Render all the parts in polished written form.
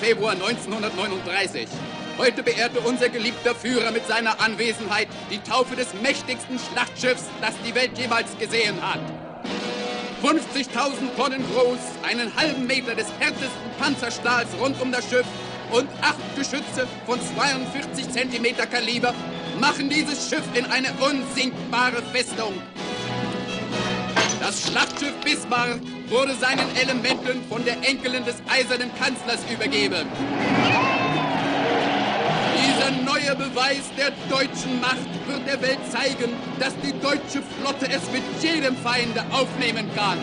Februar 1939. Heute beehrte unser geliebter Führer mit seiner Anwesenheit die Taufe des mächtigsten Schlachtschiffs, das die Welt jemals gesehen hat. 50.000 Tonnen groß, einen halben Meter des härtesten Panzerstahls rund um das Schiff und 8 Geschütze von 42 Zentimeter Kaliber machen dieses Schiff in eine unsinkbare Festung. Das Schlachtschiff Bismarck wurde seinen Elementen von der Enkelin des eisernen Kanzlers übergeben. Dieser neue Beweis der deutschen Macht wird der Welt zeigen, dass die deutsche Flotte es mit jedem Feinde aufnehmen kann.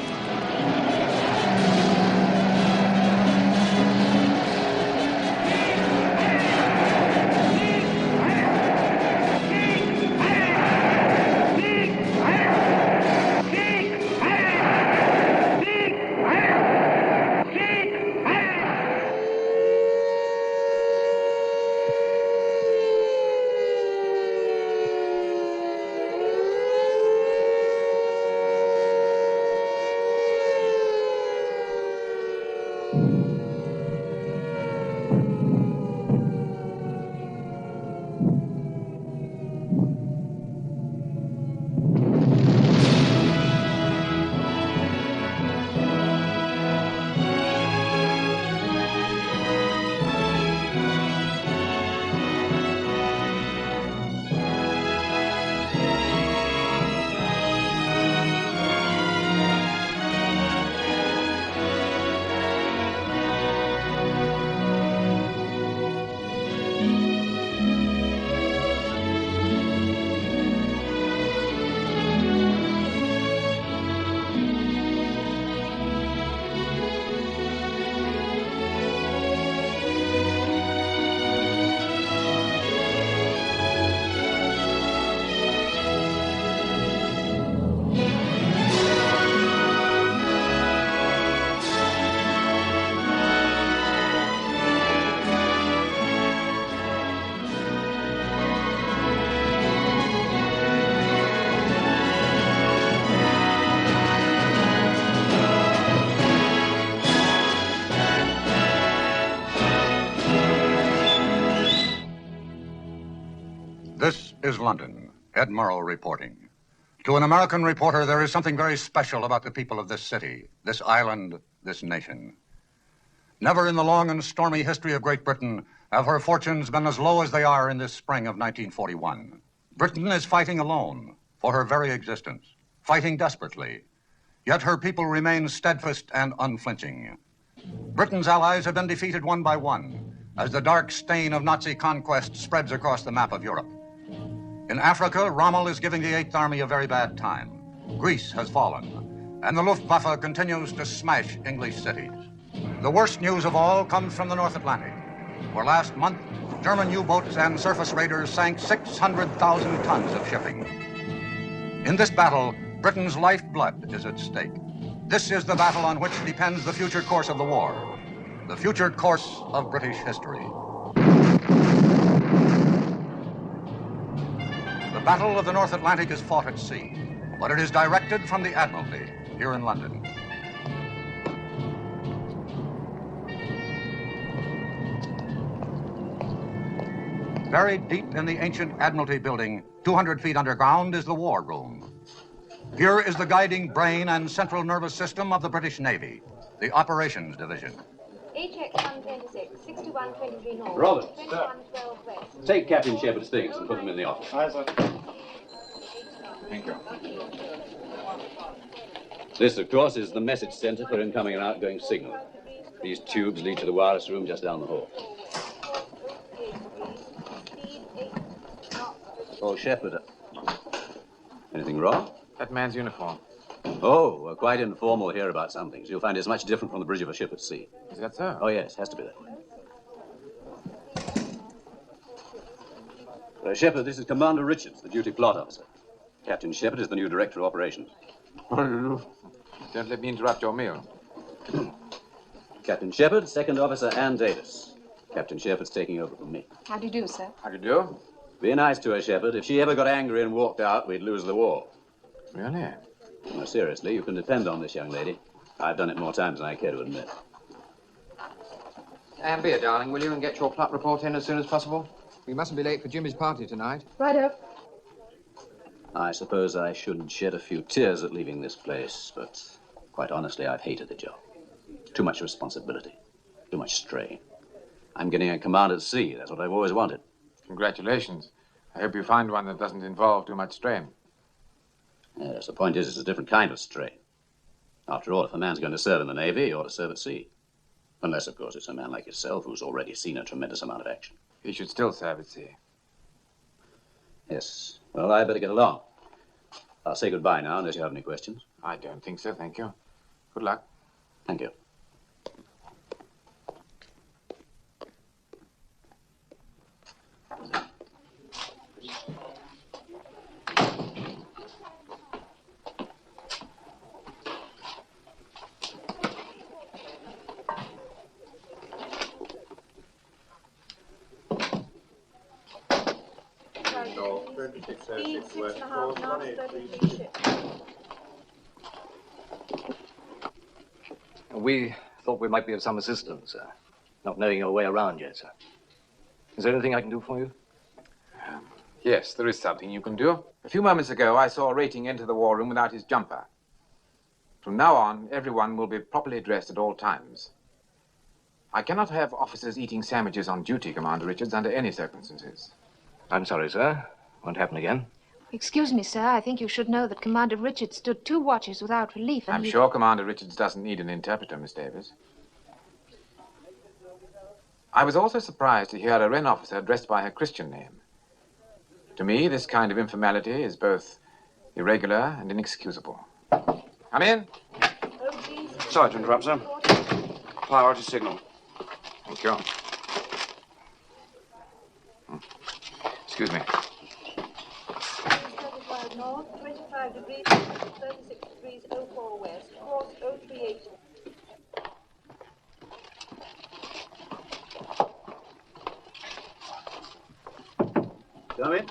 This is London. Admiral reporting. To an American reporter, there is something very special about the people of this city, this island, this nation. Never in the long and stormy history of Great Britain have her fortunes been as low as they are in this spring of 1941. Britain is fighting alone for her very existence, fighting desperately. Yet her people remain steadfast and unflinching. Britain's allies have been defeated one by one as the dark stain of Nazi conquest spreads across the map of Europe. In Africa, Rommel is giving the Eighth Army a very bad time. Greece has fallen, and the Luftwaffe continues to smash English cities. The worst news of all comes from the North Atlantic, where last month, German U-boats and surface raiders sank 600,000 tons of shipping. In this battle, Britain's lifeblood is at stake. This is the battle on which depends the future course of the war, the future course of British history. The Battle of the North Atlantic is fought at sea, but it is directed from the Admiralty here in London. Buried deep in the ancient Admiralty building, 200 feet underground, is the War Room. Here is the guiding brain and central nervous system of the British Navy, the Operations Division. HX 126, 6123 North. Robert, 2112 West. take Captain Shepard's things and put them in the office. Aye, sir. Thank you. This, of course, is the message center for incoming and outgoing signal. These tubes lead to the wireless room just down the hall. Oh, Shepard. Anything wrong? That man's uniform. Oh, we're quite informal here about some things. You'll find it's much different from the bridge of a ship at sea. Is that so? Oh, yes, has to be that way. Shepard, this is Commander Lütjens, the duty plot officer. Captain Shepard is the new director of operations. Don't let me interrupt your meal. Captain Shepard, second officer Ann Davis. Captain Shepard's taking over from me. How do you do, sir? How do you do? Be nice to her, Shepard. If she ever got angry and walked out, we'd lose the war. Really? No, seriously, you can depend on this young lady. I've done it more times than I care to admit. And beer, darling, will you, and get your plot report in as soon as possible? We mustn't be late for Jimmy's party tonight. Righto. I suppose I shouldn't shed a few tears at leaving this place, but quite honestly, I've hated the job. Too much responsibility, too much strain. I'm getting a command at sea. That's what I've always wanted. Congratulations. I hope you find one that doesn't involve too much strain. Yes, the point is, it's a different kind of strain. After all, if a man's going to serve in the Navy, he ought to serve at sea. Unless, of course, it's a man like yourself who's already seen a tremendous amount of action. He should still serve at sea. Yes. Well, I better get along. I'll say goodbye now, unless you have any questions. I don't think so, thank you. Good luck. Thank you. Speed 6.5 knots, 33 ships. We thought we might be of some assistance, sir. Not knowing your way around yet, sir. Is there anything I can do for you? Yes, there is something you can do. A few moments ago, I saw a rating enter the war room without his jumper. From now on, everyone will be properly dressed at all times. I cannot have officers eating sandwiches on duty, Commander Richards, under any circumstances. I'm sorry, sir. Won't happen again. Excuse me, sir. I think you should know that Commander Richards stood 2 watches without relief, and I'm sure Commander Richards doesn't need an interpreter, Miss Davis. I was also surprised to hear a Wren officer addressed by her Christian name. To me, this kind of informality is both irregular and inexcusable. Come in. Sorry to interrupt, sir. Priority signal. Thank you. Excuse me. 35 north, 25 degrees, 36 degrees 04 west, course 038. Come in.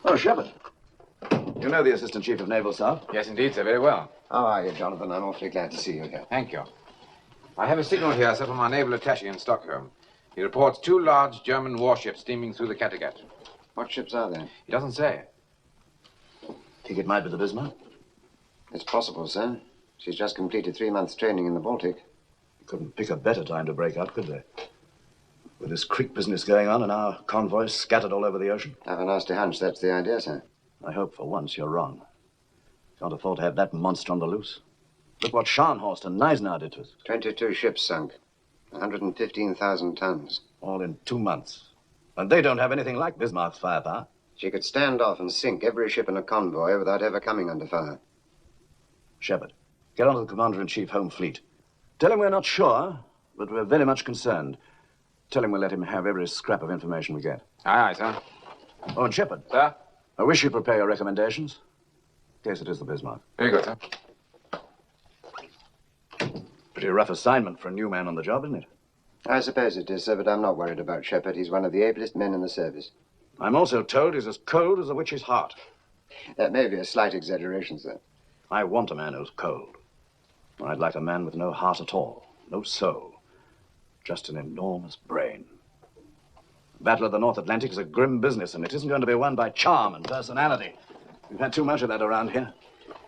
Oh, Shepard. You know the Assistant Chief of Naval Staff? Yes, indeed, sir. Very well. How are you, Jonathan? I'm awfully glad to see you again. Thank you. I have a signal here, sir, from our naval attaché in Stockholm. He reports 2 large German warships steaming through the Kattegat. What ships are they? He doesn't say. Think it might be the Bismarck? It's possible, sir. She's just completed 3 months' training in the Baltic. You couldn't pick a better time to break up, could they? With this creek business going on and our convoys scattered all over the ocean. I have a nasty hunch that's the idea, sir. I hope for once you're wrong. Can't afford to have that monster on the loose. Look what Scharnhorst and Neismith did to us. 22 ships sunk. 115,000 tons. All in 2 months. And they don't have anything like Bismarck's firepower. She could stand off and sink every ship in a convoy without ever coming under fire. Shepard, get on to the Commander-in-Chief Home Fleet. Tell him we're not sure, but we're very much concerned. Tell him we'll let him have every scrap of information we get. Aye, aye, sir. Oh, and Shepard. Sir? I wish you'd prepare your recommendations. In case it is the Bismarck. Very good, sir. Pretty rough assignment for a new man on the job, isn't it? I suppose it is, sir, but I'm not worried about Shepard. He's one of the ablest men in the service. I'm also told he's as cold as a witch's heart. That may be a slight exaggeration, sir. I want a man who's cold. I'd like a man with no heart at all, no soul, just an enormous brain. The Battle of the North Atlantic is a grim business, and it isn't going to be won by charm and personality. We've had too much of that around here.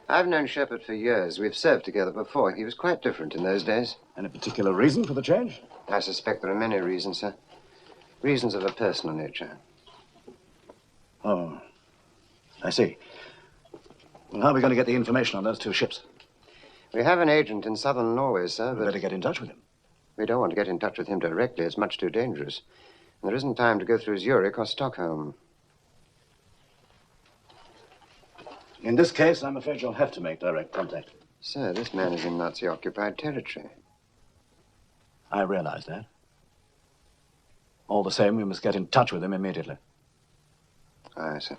I've known Shepard for years. We've served together before. He was quite different in those days. Any particular reason for the change? I suspect there are many reasons, sir. Reasons of a personal nature. Oh, I see. Well, how are we going to get the information on those 2 ships? We have an agent in southern Norway, sir, We but better get in touch with him. we don't want to get in touch with him directly. It's much too dangerous. And there isn't time to go through Zurich or Stockholm. In this case, I'm afraid you'll have to make direct contact. Sir, this man is in Nazi-occupied territory. I realize that. All the same, we must get in touch with him immediately. Aye, sir.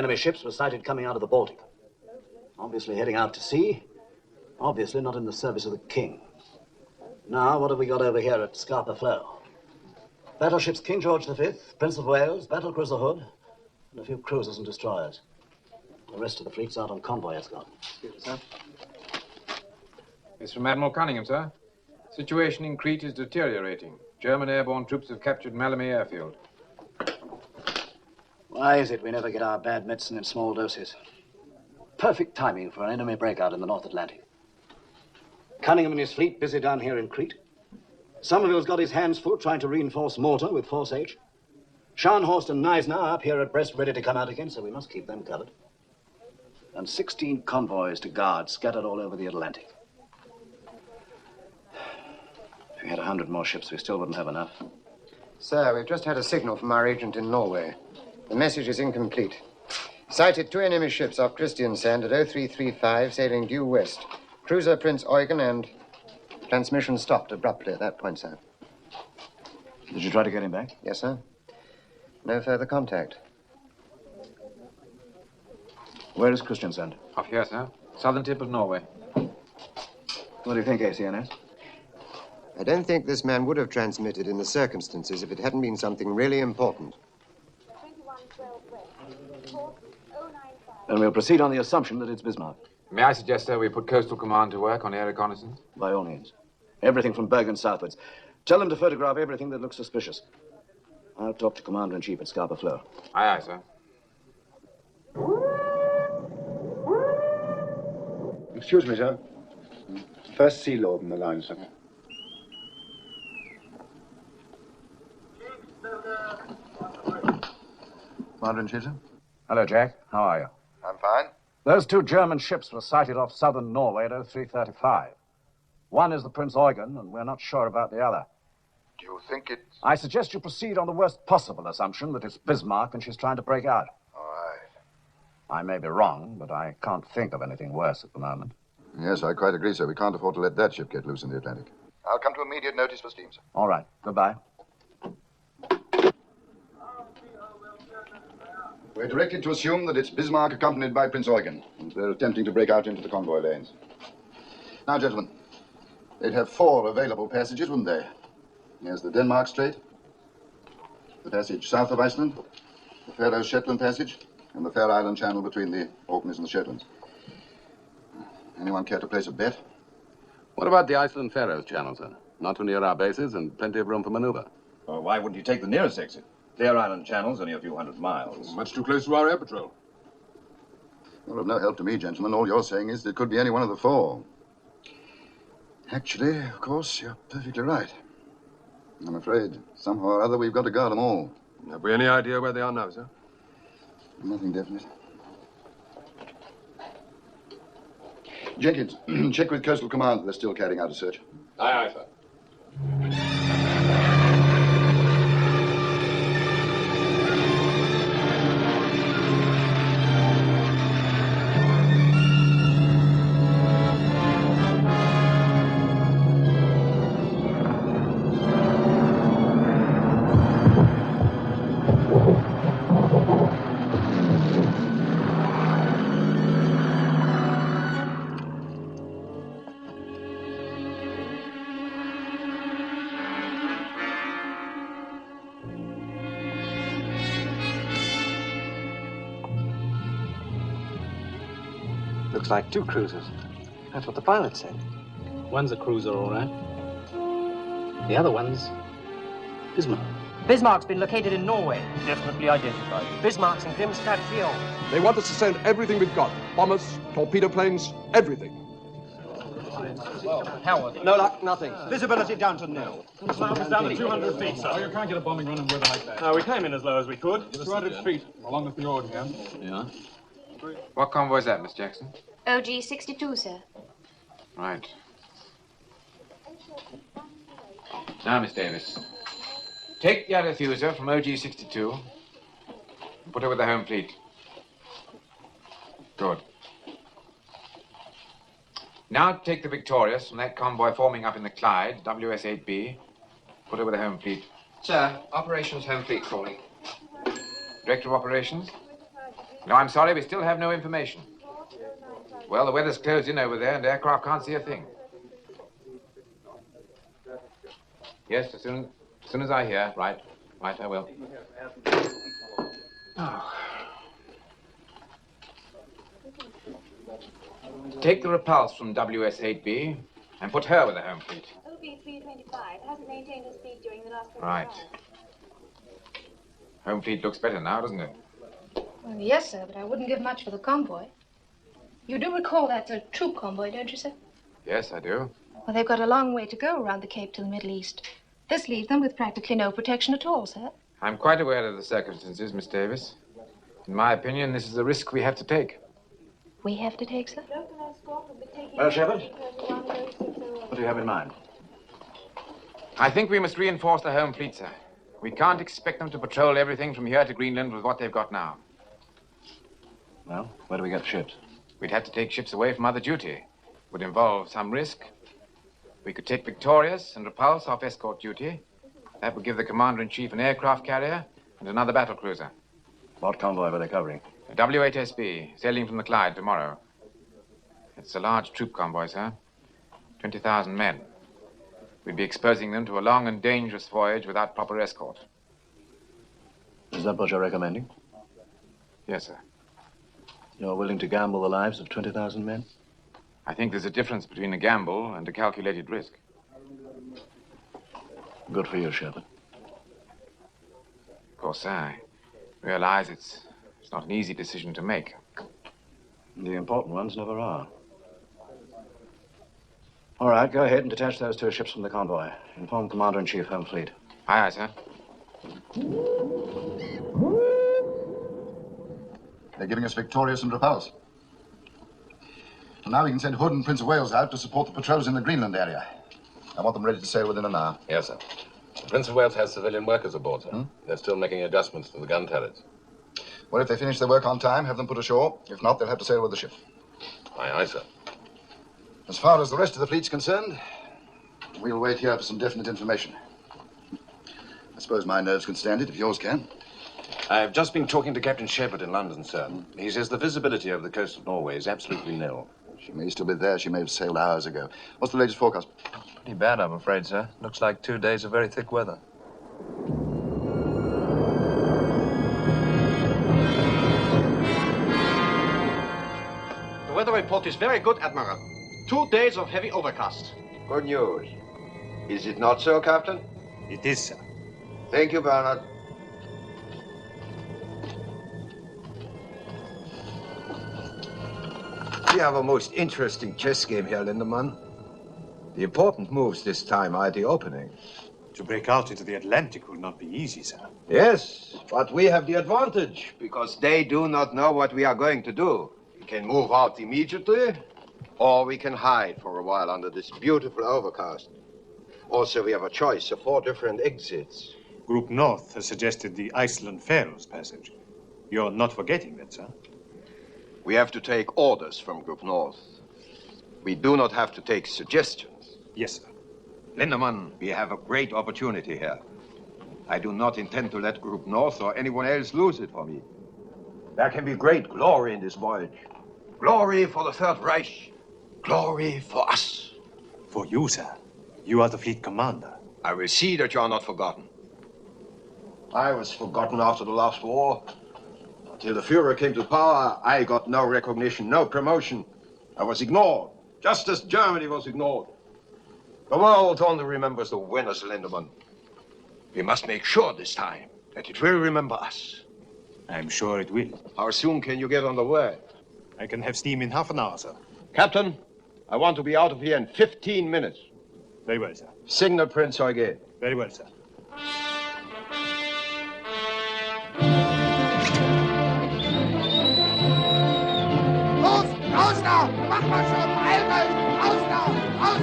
Enemy ships were sighted coming out of the Baltic. Obviously heading out to sea. Obviously not in the service of the King. Now, what have we got over here at Scapa Flow? Battleships King George V, Prince of Wales, battlecruiser Hood, and a few cruisers and destroyers. The rest of the fleet's out on convoy escort. Excuse me, sir. It's from Admiral Cunningham, sir. Situation in Crete is deteriorating. German airborne troops have captured Malmö airfield. Why is it we never get our bad medicine in small doses? Perfect timing for an enemy breakout in the North Atlantic. Cunningham and his fleet busy down here in Crete. Somerville's got his hands full trying to reinforce Malta with Force H. Scharnhorst and Neisner are up here at Brest ready to come out again, so we must keep them covered. And 16 convoys to guard scattered all over the Atlantic. If we had 100 more ships, we still wouldn't have enough. Sir, we've just had a signal from our agent in Norway. The message is incomplete. Sighted 2 enemy ships off Christiansand at 0335, sailing due west. Cruiser Prince Eugen and transmission stopped abruptly at that point, sir. Did you try to get him back? Yes, sir. No further contact. Where is Christiansand? Off here, sir. Southern tip of Norway. What do you think, ACNS? I don't think this man would have transmitted in the circumstances if it hadn't been something really important. 2112 West. Course 095. Then we'll proceed on the assumption that it's Bismarck. May I suggest, sir, we put Coastal Command to work on air reconnaissance? By all means. Everything from Bergen southwards. Tell them to photograph everything that looks suspicious. I'll talk to Commander-in-Chief at Scapa Flow. Aye, aye, sir. Excuse me, sir. First Sea Lord in the line, sir. Commander-in-Chief, sir? Hello, Jack. How are you? I'm fine. Those 2 German ships were sighted off southern Norway at 0335. One is the Prince Eugen, and we're not sure about the other. Do you think it's... I suggest you proceed on the worst possible assumption that it's Bismarck and she's trying to break out. All right. I may be wrong, but I can't think of anything worse at the moment. Yes, I quite agree, sir. We can't afford to let that ship get loose in the Atlantic. I'll come to immediate notice for steam, sir. All right. Goodbye. We're directed to assume that it's Bismarck accompanied by Prince Eugen, and they're attempting to break out into the convoy lanes. Now, gentlemen, they'd have 4 available passages, wouldn't they? Here's the Denmark Strait, the passage south of Iceland, the Faroe Shetland Passage, and the Fair Island Channel between the Orkneys and the Shetlands. Anyone care to place a bet? What about the Iceland-Faroes Channel, sir? Not too near our bases and plenty of room for maneuver. Well, why wouldn't you take the nearest exit? Fair Island Channel's only a few hundred miles. Much too close to our air patrol. Well, of no help to me, gentlemen. All you're saying is that it could be any one of the 4. Actually, of course, you're perfectly right. I'm afraid, somehow or other, we've got to guard them all. Have we any idea where they are now, sir? Nothing definite. Jenkins, check with Coastal Command that they're still carrying out a search. Aye, aye, sir. Looks like 2 cruisers. That's what the pilot said. One's a cruiser, all right. The other one's Bismarck. Bismarck's been located in Norway. Definitely identified. Bismarck's in Grimstad Fjord. They want us to send everything we've got. Bombers, torpedo planes, everything. Howard. No luck, nothing. Visibility down to nil. It's down to 200 feet, sir. You can't get a bombing run in weather like that. No, we came in as low as we could. 200 feet along the fjord again. Yeah. What convoy is that, Miss Jackson? OG 62, sir. Right. Now, Miss Davis, take the diffuser from OG 62 and put her with the home fleet. Good. Now take the Victorious from that convoy forming up in the Clyde, WS-8B. Put her with the home fleet. Sir, Operations Home Fleet calling. Director of Operations? No, I'm sorry, we still have no information. Well, the weather's closed in over there and aircraft can't see a thing. Yes, as soon as I hear. Right, I will. Oh. Take the repulse from WS-8B and put her with the home fleet. OB-325 hasn't maintained a speed during the last 20 Right. hours. Home fleet looks better now, doesn't it? Well, yes, sir, but I wouldn't give much for the convoy. You do recall that's a troop convoy, don't you, sir? Yes, I do. Well, they've got a long way to go around the Cape to the Middle East. This leaves them with practically no protection at all, sir. I'm quite aware of the circumstances, Miss Davis. In my opinion, this is a risk we have to take. We have to take, sir? Well, Shepard, what do you have in mind? I think we must reinforce the home fleet, sir. We can't expect them to patrol everything from here to Greenland with what they've got now. Well, where do we get ships? We'd have to take ships away from other duty. It would involve some risk. We could take Victorious and Repulse off escort duty. That would give the commander-in-chief an aircraft carrier and another battle cruiser. What convoy were they covering? A W-8SB, sailing from the Clyde tomorrow. It's a large troop convoy, sir. 20,000 men. We'd be exposing them to a long and dangerous voyage without proper escort. Is that what you're recommending? Yes, sir. You're willing to gamble the lives of 20,000 men? I think there's a difference between a gamble and a calculated risk. Good for you, Shepard. Of course, sir, I realize it's not an easy decision to make. The important ones never are. All right, go ahead and detach those 2 ships from the convoy. Inform Commander-in-Chief, Home Fleet. Aye, aye, sir. They're giving us Victorious and Repulse. So now we can send Hood and Prince of Wales out to support the patrols in the Greenland area. I want them ready to sail within an hour. Yes, sir. The Prince of Wales has civilian workers aboard, sir. They're still making adjustments to the gun turrets. Well, if they finish their work on time, have them put ashore. If not, they'll have to sail with the ship. Aye, aye, sir. As far as the rest of the fleet's concerned, we'll wait here for some definite information. I suppose my nerves can stand it, if yours can. I've just been talking to Captain Shepard in London, sir. He says the visibility over the coast of Norway is absolutely nil. She may still be there. She may have sailed hours ago. What's the latest forecast? Pretty bad, I'm afraid, sir. Looks like 2 days of very thick weather. The weather report is very good, Admiral. 2 days of heavy overcast. Good news. Is it not so, Captain? It is, sir. Thank you, Bernard. We have a most interesting chess game here, Lindemann. The important moves this time are at the opening. To break out into the Atlantic will not be easy, sir. Yes, but we have the advantage, because they do not know what we are going to do. We can move out immediately, or we can hide for a while under this beautiful overcast. Also, we have a choice of 4 different exits. Group North has suggested the Iceland-Faroes passage. You're not forgetting that, sir? We have to take orders from Group North. We do not have to take suggestions. Yes, sir. Lindemann, we have a great opportunity here. I do not intend to let Group North or anyone else lose it for me. There can be great glory in this voyage. Glory for the Third Reich. Glory for us. For you, sir. You are the fleet commander. I will see that you are not forgotten. I was forgotten after the last war. Until the Führer came to power, I got no recognition, no promotion. I was ignored, just as Germany was ignored. The world only remembers the winners, Lindemann. We must make sure this time that it will remember us. I'm sure it will. How soon can you get on the way? I can have steam in half an hour, sir. Captain, I want to be out of here in 15 minutes. Very well, sir. Signal Prince Eugen. Very well, sir. Raus da! Mach mal schon! Beeil euch! Raus da! Raus!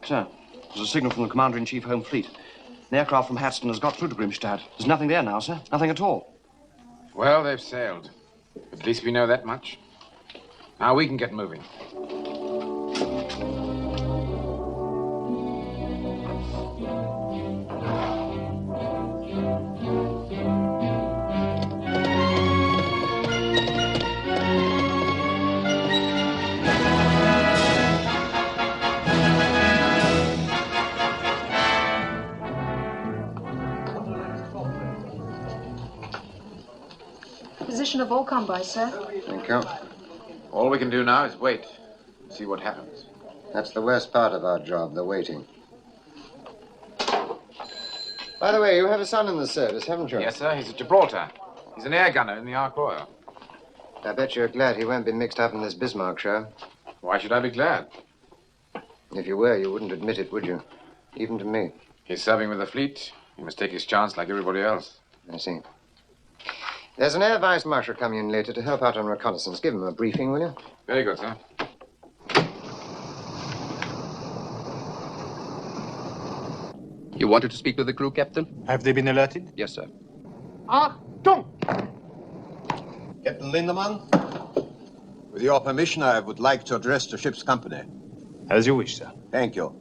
Sir, there's a signal from the Commander-in-Chief Home Fleet. An aircraft from Hatston has got through to Grimstad. There's nothing there now, sir. Nothing at all. Well, they've sailed. At least we know that much. Now we can get moving. Position of all convoys, sir. Thank you. All we can do now is wait and see what happens. That's the worst part of our job, the waiting. By the way, you have a son in the service, haven't you? Yes, sir. He's at Gibraltar. He's an air gunner in the Ark Royal. I bet you're glad he won't be mixed up in this Bismarck show. Why should I be glad? If you were, you wouldn't admit it, would you? Even to me. He's serving with the fleet. He must take his chance like everybody else. I see. There's an air vice marshal coming in later to help out on reconnaissance. Give him a briefing, will you? Very good, sir. You wanted to speak with the crew, Captain? Have they been alerted? Yes, sir. Achtung! Captain Lindemann, with your permission, I would like to address the ship's company. As you wish, sir. Thank you.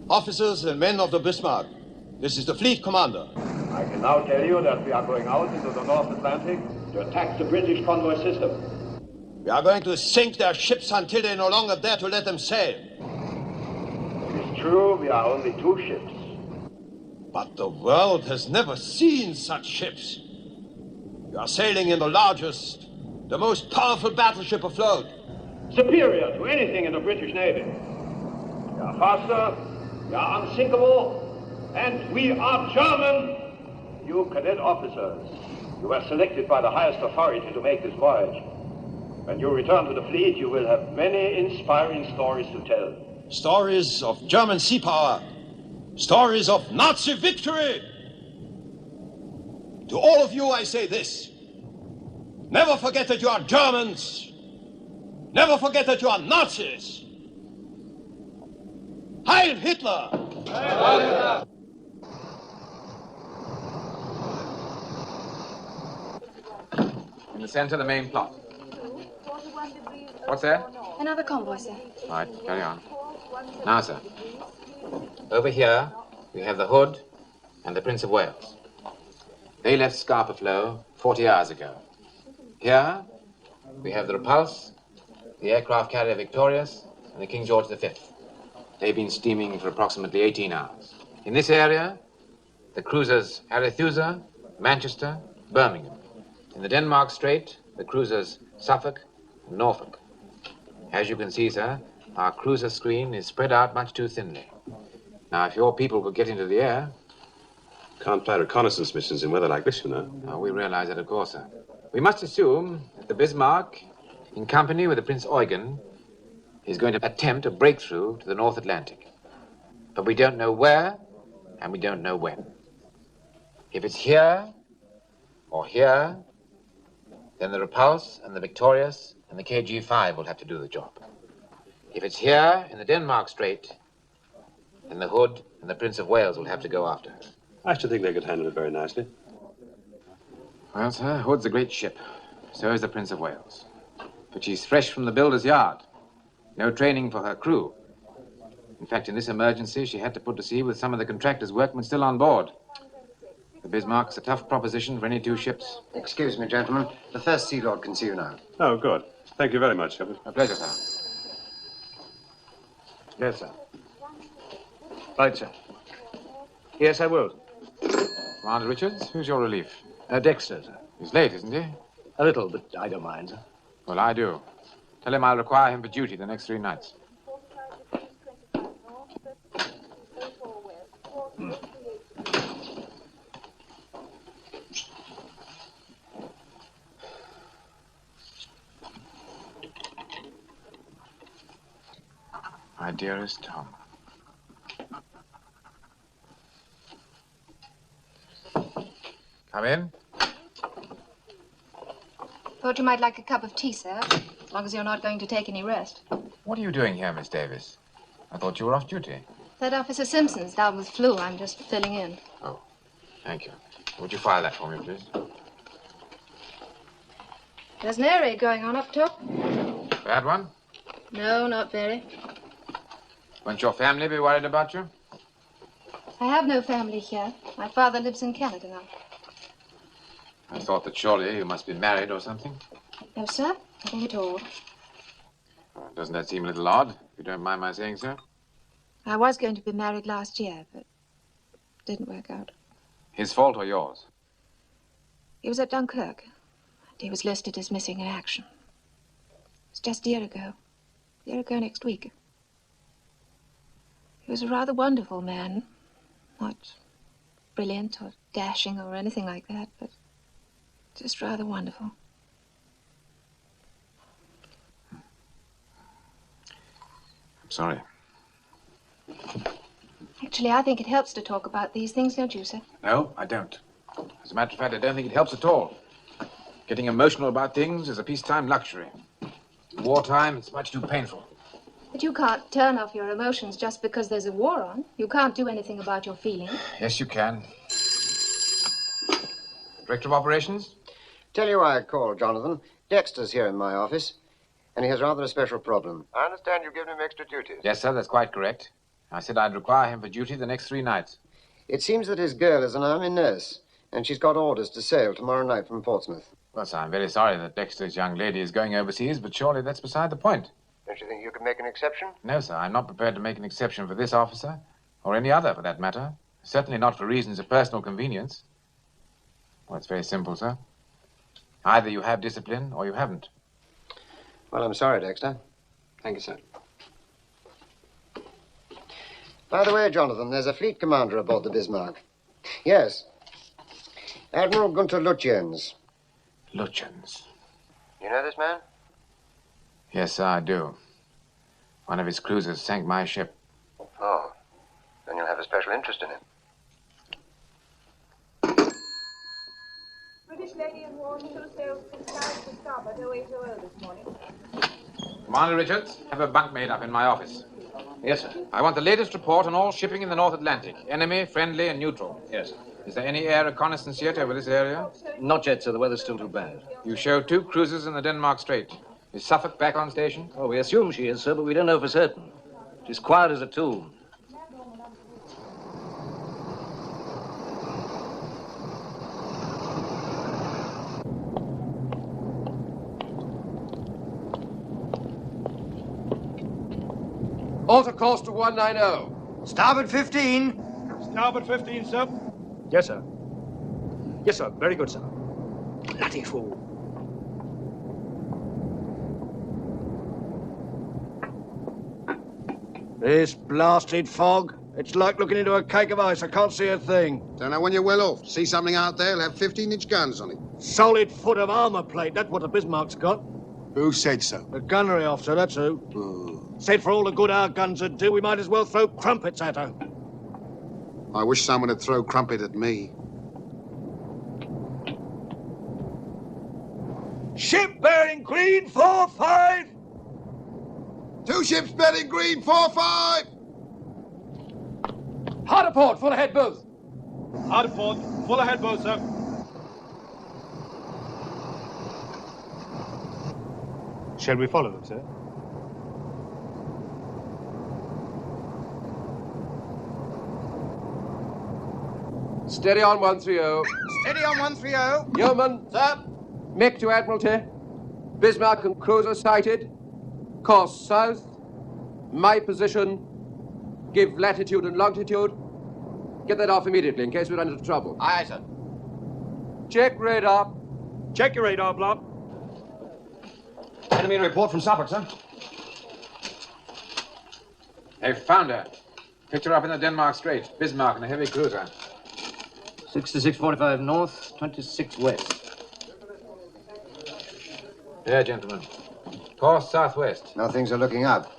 Officers and men of the Bismarck, this is the fleet commander. I can now tell you that we are going out into the North Atlantic to attack the British convoy system. We are going to sink their ships until they no longer dare to let them sail. It is true, we are only 2 ships. But the world has never seen such ships. We are sailing in the largest, the most powerful battleship afloat. Superior to anything in the British Navy. We are faster, we are unsinkable, and we are German. You cadet officers, you were selected by the highest authority to make this voyage. When you return to the fleet, you will have many inspiring stories to tell. Stories of German sea power. Stories of Nazi victory. To all of you, I say this. Never forget that you are Germans. Never forget that you are Nazis. Heil Hitler! Heil Hitler! In the center, the main plot. What's there? Another convoy, sir. All right, carry on. Now, sir. Over here, we have the Hood and the Prince of Wales. They left Scapa Flow 40 hours ago. Here, we have the Repulse, the aircraft carrier Victorious, and the King George V. They've been steaming for approximately 18 hours. In this area, the cruisers Arethusa, Manchester, Birmingham. In the Denmark Strait, the cruisers Suffolk and Norfolk. As you can see, sir, our cruiser screen is spread out much too thinly. Now, if your people could get into the air... Can't fly reconnaissance missions in weather like this, you know. Oh, we realize that, of course, sir. We must assume that the Bismarck, in company with the Prince Eugen, is going to attempt a breakthrough to the North Atlantic. But we don't know where, and we don't know when. If it's here, or here, then the Repulse and the Victorious and the KG-5 will have to do the job. If it's here, in the Denmark Strait, then the Hood and the Prince of Wales will have to go after her. I should think they could handle it very nicely. Well, sir, Hood's a great ship. So is the Prince of Wales. But she's fresh from the builder's yard. No training for her crew. In fact, in this emergency, she had to put to sea with some of the contractor's workmen still on board. The Bismarck's a tough proposition for any 2 ships. Excuse me, gentlemen. The First Sea Lord can see you now. Oh, good. Thank you very much, Shepard. A pleasure, sir. Yes, sir. Right, sir. Yes, I will. Commander Richards, who's your relief? Dexter, sir. He's late, isn't he? A little, but I don't mind, sir. Well, I do. Tell him I'll require him for duty the next 3 nights. My dearest Tom. Come in. Thought you might like a cup of tea, sir. as long as you're not going to take any rest. What are you doing here, Miss Davis? I thought you were off duty. That Officer Simpson's down with flu. I'm just filling in. Oh, thank you. Would you file that for me, please? There's an air raid going on up top. Bad one? No, not very. Won't your family be worried about you? I have no family here. My father lives in Canada now. I thought that surely you must be married or something. No, sir. Nothing at all. Doesn't that seem a little odd, if you don't mind my saying so? I was going to be married last year, but it didn't work out. His fault or yours? He was at Dunkirk, and he was listed as missing in action. It was just a year ago. A year ago next week. He was a rather wonderful man. Not brilliant or dashing or anything like that, but just rather wonderful. I'm sorry. Actually, I think it helps to talk about these things, don't you, sir? No, I don't. As a matter of fact, I don't think it helps at all. Getting emotional about things is a peacetime luxury. In wartime, it's much too painful. But you can't turn off your emotions just because there's a war on. You can't do anything about your feelings. Yes, you can. Director of Operations? Tell you why I called, Jonathan. Dexter's here in my office, and he has rather a special problem. I understand you've given him extra duties. Yes, sir, that's quite correct. I said I'd require him for duty the next 3 nights. It seems that his girl is an army nurse, and she's got orders to sail tomorrow night from Portsmouth. Well, sir, I'm very sorry that Dexter's young lady is going overseas, but surely that's beside the point. Don't you think you could make an exception? No, sir, I'm not prepared to make an exception for this officer, or any other for that matter. Certainly not for reasons of personal convenience. Well, it's very simple, sir. Either you have discipline or you haven't. Well, I'm sorry, Dexter. Thank you, sir. By the way, Jonathan, there's a fleet commander aboard the Bismarck. Yes. Admiral Günther Lütjens. Lütjens. You know this man? Yes, sir, I do. One of his cruisers sank my ship. Oh. Then you'll have a special interest in him. British lady and Warship sails from south to starboard 0800 this morning. Commander Richards, have a bunk made up in my office. Yes, sir. I want the latest report on all shipping in the North Atlantic. Enemy, friendly, and neutral. Yes, sir. Is there any air reconnaissance yet over this area? Not yet, sir. The weather's still too bad. You show 2 cruisers in the Denmark Strait. Is Suffolk back on station? Oh, we assume she is, sir, but we don't know for certain. She's quiet as a tomb. Alter course to 190. Starboard 15. Starboard 15, sir. Yes, sir. Yes, sir. Very good, sir. Bloody fool. This blasted fog. It's like looking into a cake of ice. I can't see a thing. Don't know when you're well off. See something out there, it'll have 15-inch guns on it. Solid foot of armor plate. That's what the Bismarck's got. Who said so? The gunnery officer, that's who. Said for all the good our guns would do, we might as well throw crumpets at her. I wish someone would throw crumpet at me. Ship bearing green 4-5. 2 ships bearing green 4-5. Hard a port, full ahead both. Hard a port, full ahead both, sir. Shall we follow them, sir? Steady on 130. Steady on 130. Yeoman. Sir. Make to Admiralty. Bismarck and cruiser sighted. Course south. My position. Give latitude and longitude. Get that off immediately in case we run into trouble. Aye, sir. Check radar. Check your radar, Blob. Enemy report from Suffolk, sir. They've found her. Picked her up in the Denmark Strait. Bismarck and a heavy cruiser. 6645 north, 26 west. There, gentlemen. Course southwest. Now things are looking up.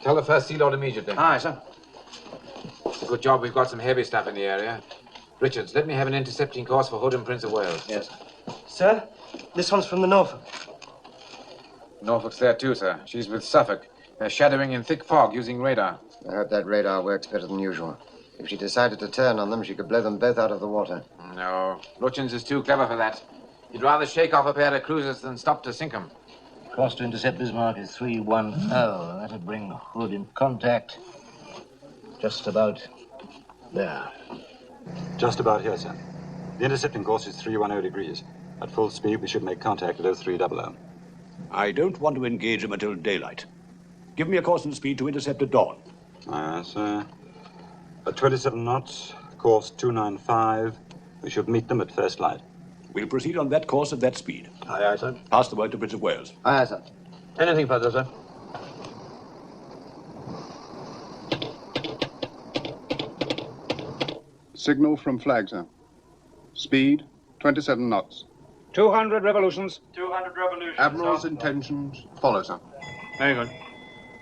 Tell the first Sea Lord immediately. Aye, sir. It's a good job we've got some heavy stuff in the area. Richards, let me have an intercepting course for Hordern, Prince of Wales. Yes. Sir, this one's from the Norfolk. Norfolk's there too, sir. She's with Suffolk. They're shadowing in thick fog using radar. I hope that radar works better than usual. If she decided to turn on them, she could blow them both out of the water. No, Lütjens is too clever for that. He'd rather shake off a pair of cruisers than stop to sink them. Course to intercept Bismarck is 310. That'll bring Hood in contact just about there. Just about here, sir. The intercepting course is 310 degrees. At full speed, we should make contact at 0300. I don't want to engage them until daylight. Give me a course and speed to intercept at dawn. Sir. At 27 knots, course 295. We should meet them at first light. We'll proceed on that course at that speed. Aye, aye, sir. Pass the word to Prince of Wales. Aye, sir. Anything further, sir? Signal from flag, sir. Speed, 27 knots. 200 revolutions. 200 revolutions. Admiral's intentions follow, sir. Very good.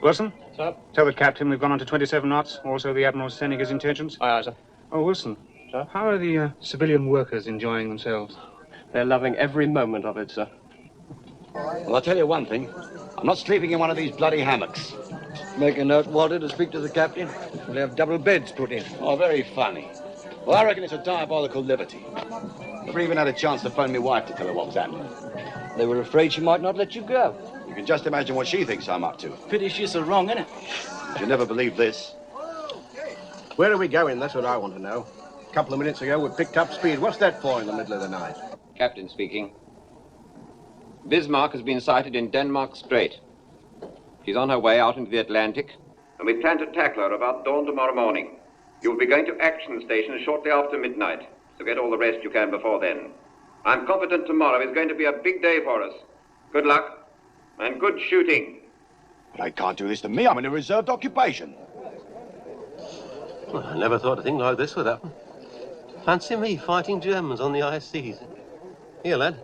Wilson? Sir? Tell the captain we've gone on to 27 knots. Also, the Admiral's sending his intentions. Aye, aye, sir. Oh, Wilson. Sir? How are the civilian workers enjoying themselves? They're loving every moment of it, sir. Well, I'll tell you one thing. I'm not sleeping in one of these bloody hammocks. Make a note, Walter, to speak to the captain. We'll have double beds put in. Oh, very funny. Well, I reckon it's a diabolical liberty. Never even had a chance to phone my wife to tell her what was happening. They were afraid she might not let you go. You can just imagine what she thinks I'm up to. Pity she's so wrong, isn't it? You'll never believe this. Where are we going? That's what I want to know. A couple of minutes ago, we picked up speed. What's that for in the middle of the night? Captain speaking. Bismarck has been sighted in Denmark Strait. She's on her way out into the Atlantic, and we plan to tackle her about dawn tomorrow morning. You'll be going to action stations shortly after midnight, so get all the rest you can before then. I'm confident tomorrow is going to be a big day for us. Good luck, and good shooting. But they can't do this to me. I'm in a reserved occupation. Well, I never thought a thing like this would happen. Fancy me fighting Germans on the high seas. Here, lad.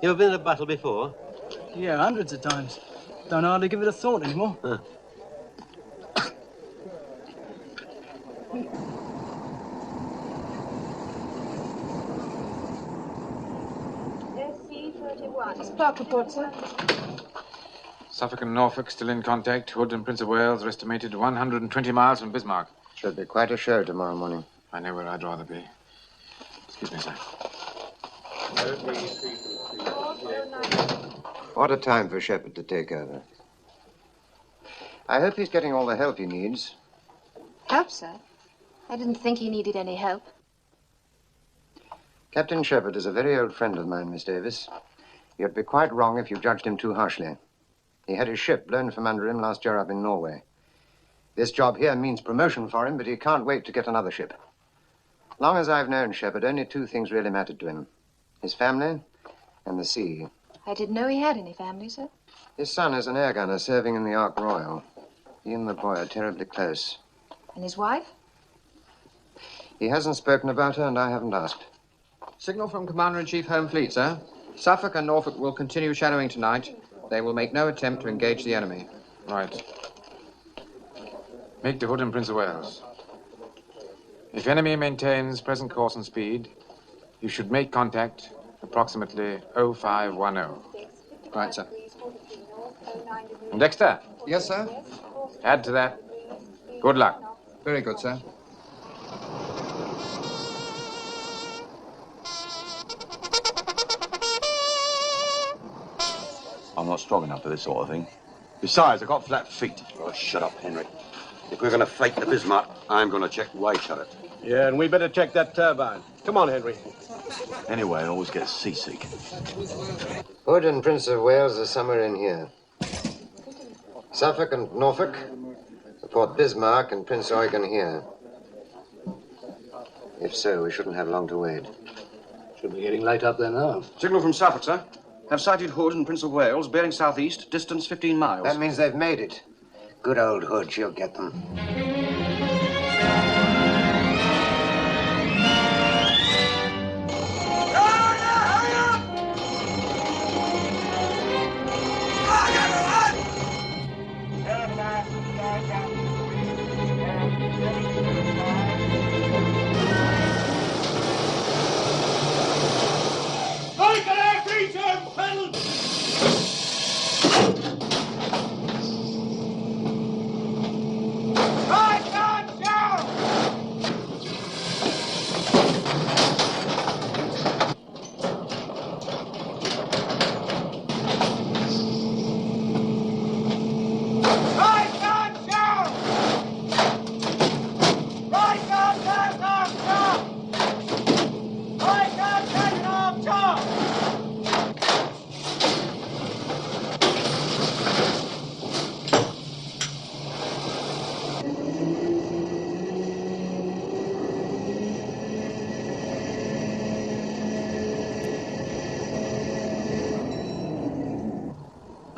You ever been in a battle before? Yeah, hundreds of times. Don't hardly give it a thought anymore. Huh. SC-31. Spark report, sir. Suffolk and Norfolk still in contact. Hood and Prince of Wales are estimated 120 miles from Bismarck. Should be quite a show tomorrow morning. I know where I'd rather be. Excuse me, sir. What a time for Shepard to take over. I hope he's getting all the help he needs. Help, sir? I didn't think he needed any help. Captain Shepard is a very old friend of mine, Miss Davis. You'd be quite wrong if you judged him too harshly. He had his ship blown from under him last year up in Norway. This job here means promotion for him, but he can't wait to get another ship. Long as I've known Shepard, only two things really mattered to him. His family and the sea. I didn't know he had any family, sir. His son is an air gunner serving in the Ark Royal. He and the boy are terribly close. And his wife? He hasn't spoken about her, and I haven't asked. Signal from Commander-in-Chief Home Fleet, sir. Suffolk and Norfolk will continue shadowing tonight. They will make no attempt to engage the enemy. Right. Make to Hood and Prince of Wales. If enemy maintains present course and speed, you should make contact approximately 0510. Right, sir. And Dexter, Yes, sir. add to that. Good luck. Very good, sir. I'm not strong enough for this sort of thing. Besides, I've got flat feet. Oh, shut up, Henry. If we're going to fight the Bismarck, I'm going to check way shut it. Yeah, and we better check that turbine. Come on, Henry. Anyway, I always get seasick. Hood and Prince of Wales are somewhere in here. Suffolk and Norfolk report Bismarck and Prince Eugen here. If so, we shouldn't have long to wait. Should be getting late up there now. Signal from Suffolk, sir. Have sighted Hood and Prince of Wales, bearing southeast, distance 15 miles. That means they've made it. Good old Hood, she'll get them.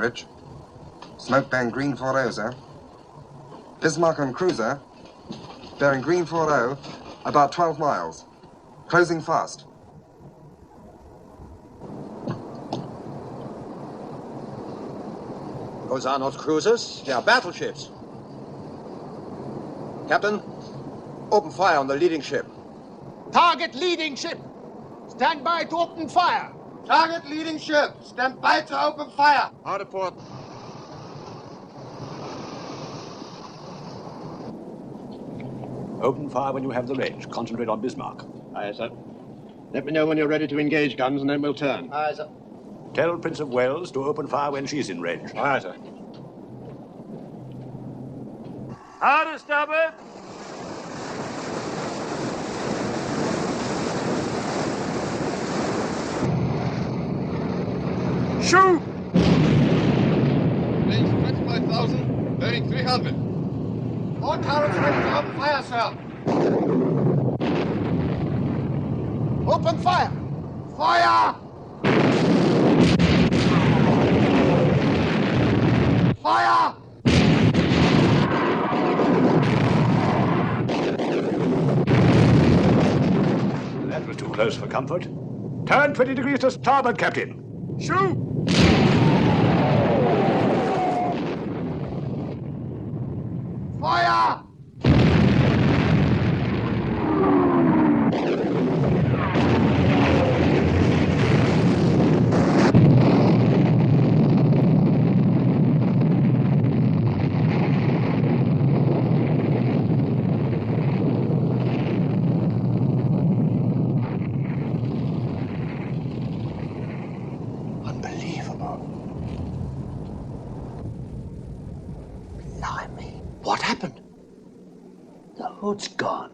Rich. Smoke bearing green 40, sir. Bismarck on cruiser, bearing green 40, about 12 miles. Closing fast. Those are not cruisers, they are battleships. Captain, open fire on the leading ship. Target leading ship. Stand by to open fire. Target leading ship. Stand by to open fire. Hard a port. Open fire when you have the range. Concentrate on Bismarck. Aye, sir. Let me know when you're ready to engage guns, and then we'll turn. Aye, sir. Tell Prince of Wales to open fire when she's in range. Aye, sir. Hard to starboard. Shoot! Range 25,000, bearing 300. All turrets ready to open fire, sir. Open fire! Fire! Fire! That was too close for comfort. Turn 20 degrees to starboard, Captain. Shoot! Fire! What happened? The hood's gone.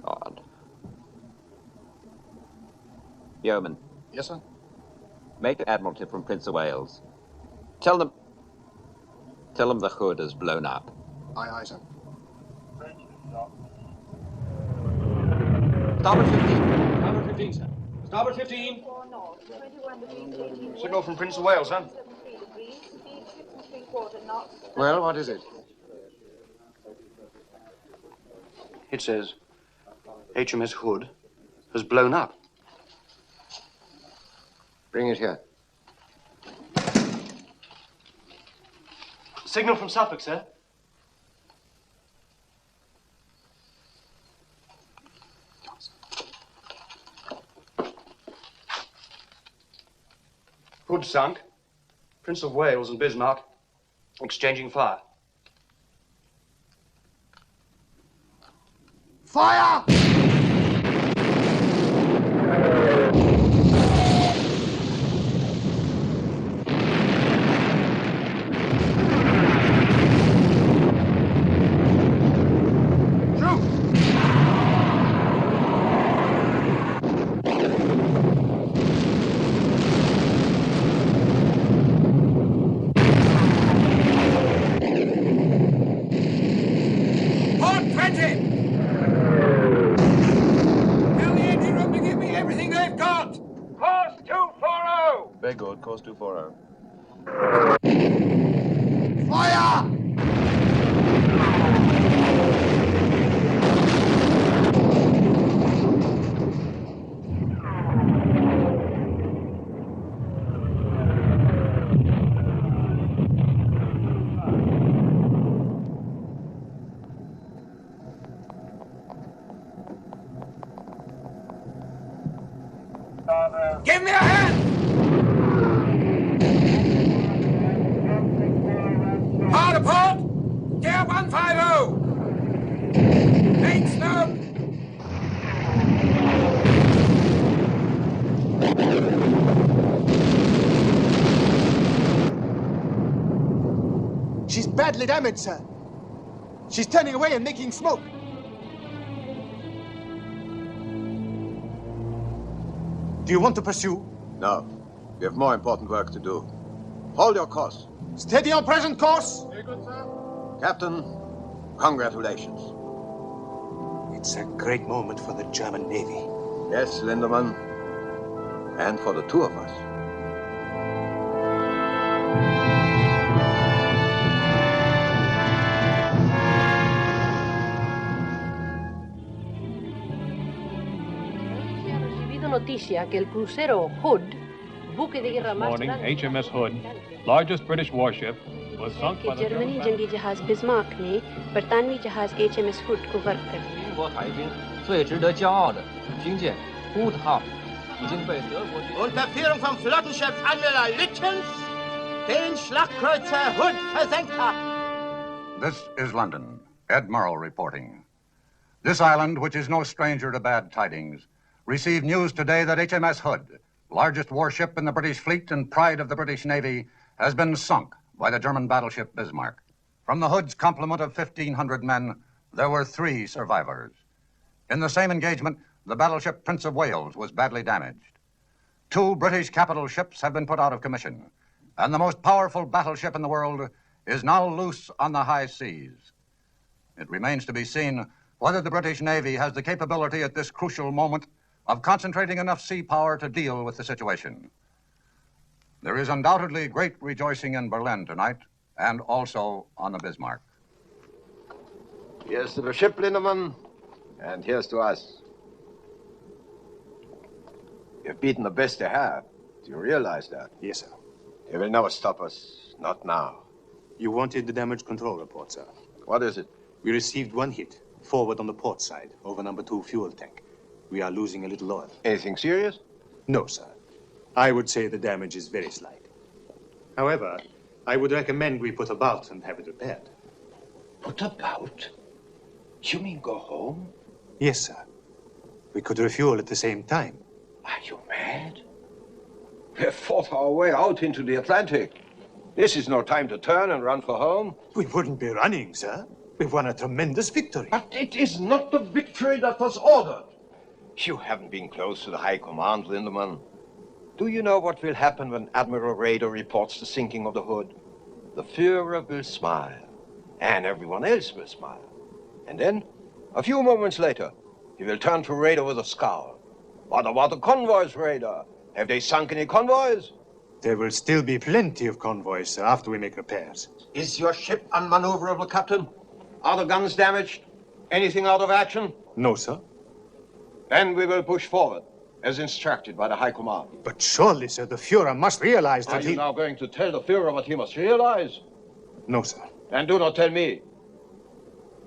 God. Yeoman. Yes, sir? Make an admiralty from Prince of Wales. Tell them the hood is blown up. Aye, aye, sir. Starboard 15. Starboard 15, sir. Starboard 15. Signal from Prince of Wales, huh? Well, what is it? It says HMS Hood has blown up. Bring it here. Signal from Suffolk, sir. Hood sunk. Prince of Wales and Bismarck exchanging fire. Fire! Very good. Course 240. Fire! Give me a hand! Hard apart! Gear 150! Main smoke! She's badly damaged, sir. She's turning away and making smoke. Do you want to pursue? No. We have more important work to do. Hold your course. Steady on present course. Very good, sir. Captain, congratulations. It's a great moment for the German Navy. Yes, Lindemann. And for the two of us. Noticia que el crucero Hood, buque de guerra más Morning, grande HMS Hood, largest British warship, was sunk by the Germany German जंगी जहाज Bismarck ने बरतानवी जहाज HMS Hood को गर्क कर दिया। 英国海军最值得骄傲的军舰 Hood 号已经被德国军 Unter Führung vom Flottenchef Admiral Lütjens den Schlagkreuzer Hood versenkt hat. This is London. Admiral reporting. This island, which is no stranger to bad tidings, received news today that HMS Hood, largest warship in the British fleet and pride of the British Navy, has been sunk by the German battleship Bismarck. From the Hood's complement of 1,500 men, there were 3 survivors. In the same engagement, the battleship Prince of Wales was badly damaged. 2 British capital ships have been put out of commission, and the most powerful battleship in the world is now loose on the high seas. It remains to be seen whether the British Navy has the capability at this crucial moment of concentrating enough sea power to deal with the situation. There is undoubtedly great rejoicing in Berlin tonight, and also on the Bismarck. Here's to the ship, Lindemann, and here's to us. You've beaten the best they have. Do you realize that? Yes, sir. They will never stop us. Not now. You wanted the damage control report, sir. What is it? We received 1 hit, forward on the port side, over number 2 fuel tank. We are losing a little oil. Anything serious? No, sir. I would say the damage is very slight. However, I would recommend we put about and have it repaired. Put about? You mean go home? Yes, sir. We could refuel at the same time. Are you mad? We have fought our way out into the Atlantic. This is no time to turn and run for home. We wouldn't be running, sir. We've won a tremendous victory. But it is not the victory that was ordered. You haven't been close to the High Command, Lindemann. Do you know what will happen when Admiral Rader reports the sinking of the Hood? The Führer will smile, and everyone else will smile. And then, a few moments later, he will turn to Rader with a scowl. What about the convoys, Rader? Have they sunk any convoys? There will still be plenty of convoys, sir, after we make repairs. Is your ship unmaneuverable, Captain? Are the guns damaged? Anything out of action? No, sir. Then we will push forward, as instructed by the High Command. But surely, sir, the Führer must realize that Are you now going to tell the Führer what he must realize? No, sir. Then do not tell me.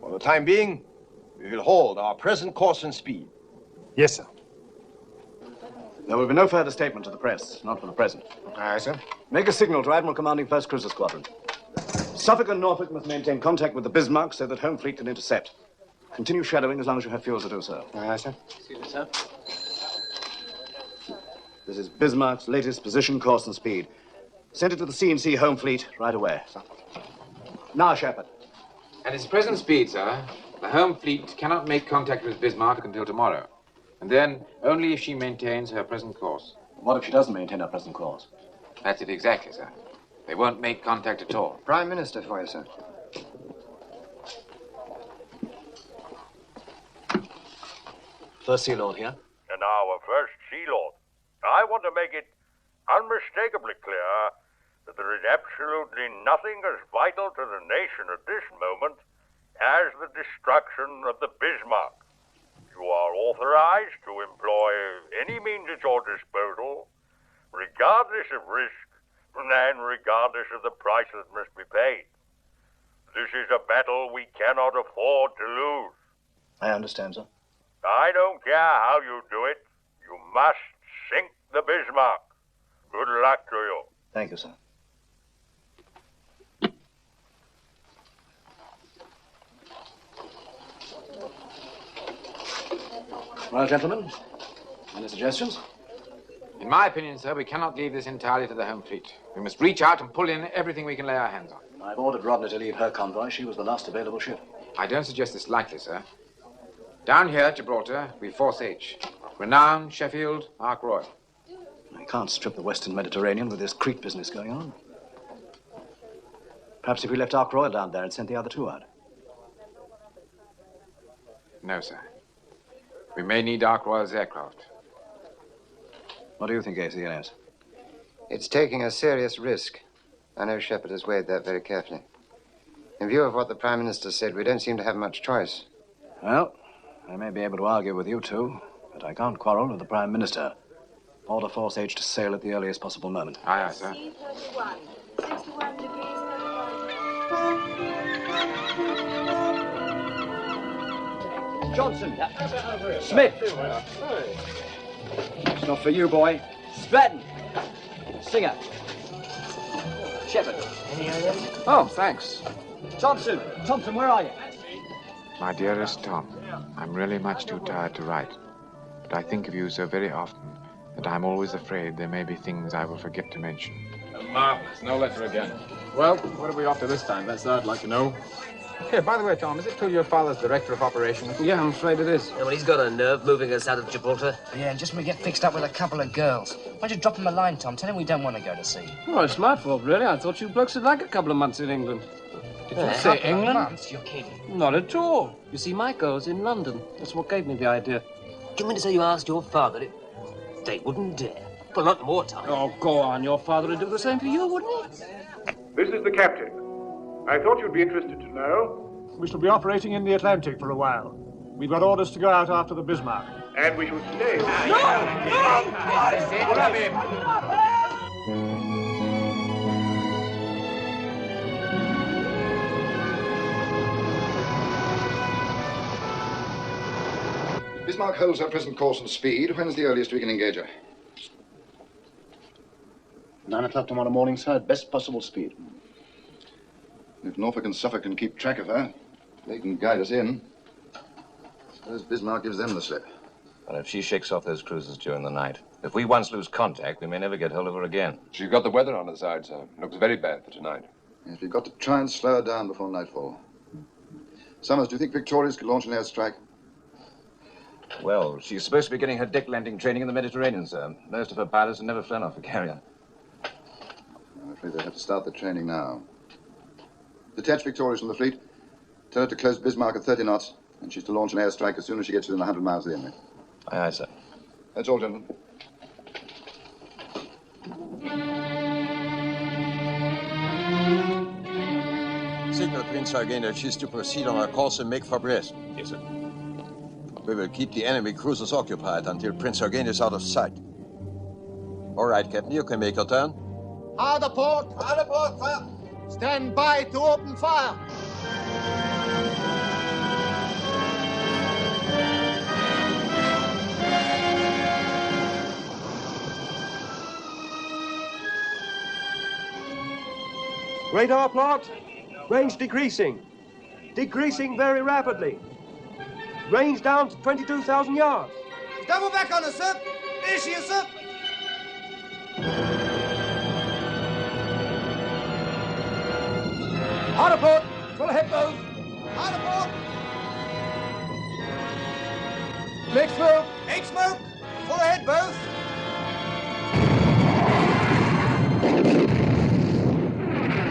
For the time being, we will hold our present course and speed. Yes, sir. There will be no further statement to the press, not for the present. Aye, sir. Make a signal to Admiral commanding 1st Cruiser Squadron. Suffolk and Norfolk must maintain contact with the Bismarck so that Home Fleet can intercept. Continue shadowing as long as you have fuel to do so. Aye, sir. See you, sir. This is Bismarck's latest position, course, and speed. Send it to the C&C Home Fleet right away. Sir. Now, Shepard. At its present speed, sir, the Home Fleet cannot make contact with Bismarck until tomorrow. And then only if she maintains her present course. What if she doesn't maintain her present course? That's it exactly, sir. They won't make contact at all. Prime Minister for you, sir. First Sea Lord here. And our first Sea Lord. I want to make it unmistakably clear that there is absolutely nothing as vital to the nation at this moment as the destruction of the Bismarck. You are authorized to employ any means at your disposal, regardless of risk and regardless of the price that must be paid. This is a battle we cannot afford to lose. I understand, sir. I don't care how you do it. You must sink the Bismarck. Good luck to you. Thank you, sir. Well, gentlemen, any suggestions? In my opinion, sir, we cannot leave this entirely to the Home Fleet. We must reach out and pull in everything we can lay our hands on. I've ordered Rodney to leave her convoy. She was the last available ship. I don't suggest this lightly, sir. Down here at Gibraltar, we Force H. Renown, Sheffield, Ark Royal. I can't strip the Western Mediterranean with this Crete business going on. Perhaps if we left Ark Royal down there and sent the other 2 out. No, sir. We may need Ark Royal's aircraft. What do you think, ACNS? It's taking a serious risk. I know Shepard has weighed that very carefully. In view of what the Prime Minister said, we don't seem to have much choice. Well, I may be able to argue with you two, but I can't quarrel with the Prime Minister. Order Force H to sail at the earliest possible moment. Aye, aye, sir. 61 degrees, 35. Johnson. Smith. It's not for you, boy. Stratton. Singer. Shepard. Oh, thanks. Thompson. Thompson, where are you? My dearest Tom, I'm really much too tired to write. But I think of you so very often that I'm always afraid there may be things I will forget to mention. Marvelous. No letter again. Well, what are we after this time? That's what I'd like to know. Hey, by the way, Tom, is it true your father's director of operations? Yeah, I'm afraid it is. Yeah, well, he's got a nerve moving us out of Gibraltar. Yeah, and just when we get fixed up with a couple of girls. Why don't you drop him a line, Tom? Tell him we don't want to go to sea. Oh, it's my fault, really. I thought you blokes would like a couple of months in England. Did you say England? Months? You're kidding. Not at all. You see, my girl's in London. That's what gave me the idea. Do you mean to say you asked your father? They wouldn't dare. Well, not in wartime. Oh, go on. Your father would do the same for you, wouldn't he? This is the captain. I thought you'd be interested to know. We shall be operating in the Atlantic for a while. We've got orders to go out after the Bismarck. And we shall stay. Grab him! Bismarck holds her present course and speed. When's the earliest we can engage her? 9 o'clock tomorrow morning, sir, at best possible speed. If Norfolk and Suffolk can keep track of her, they can guide us in. Suppose Bismarck gives them the slip. Well, if she shakes off those cruisers during the night, if we once lose contact, we may never get hold of her again. She's got the weather on her side, sir. Looks very bad for tonight. Yes, we've got to try and slow her down before nightfall. Summers, do you think Victorious could launch an airstrike? Well, she's supposed to be getting her deck landing training in the Mediterranean, sir. Most of her pilots have never flown off a carrier. I'm afraid they'll have to start the training now. Detach Victorious from the fleet. Tell her to close Bismarck at 30 knots, and she's to launch an airstrike as soon as she gets within 100 miles of the enemy. Aye, aye, sir. That's all, gentlemen. Signal Prince Eugen that she's to proceed on our course and make for Brest. Yes, sir. We will keep the enemy cruisers occupied until Prince Eugen is out of sight. All right, Captain, you can make your turn. Hard port! Hard port, fire! Stand by to open fire! Radar plot. Range decreasing. Decreasing very rapidly. Range down to 22,000 yards. Double back on us, sir! Here she is, sir! Hard port! Full ahead, both! Hard port! Make smoke! Make smoke! Full ahead, both!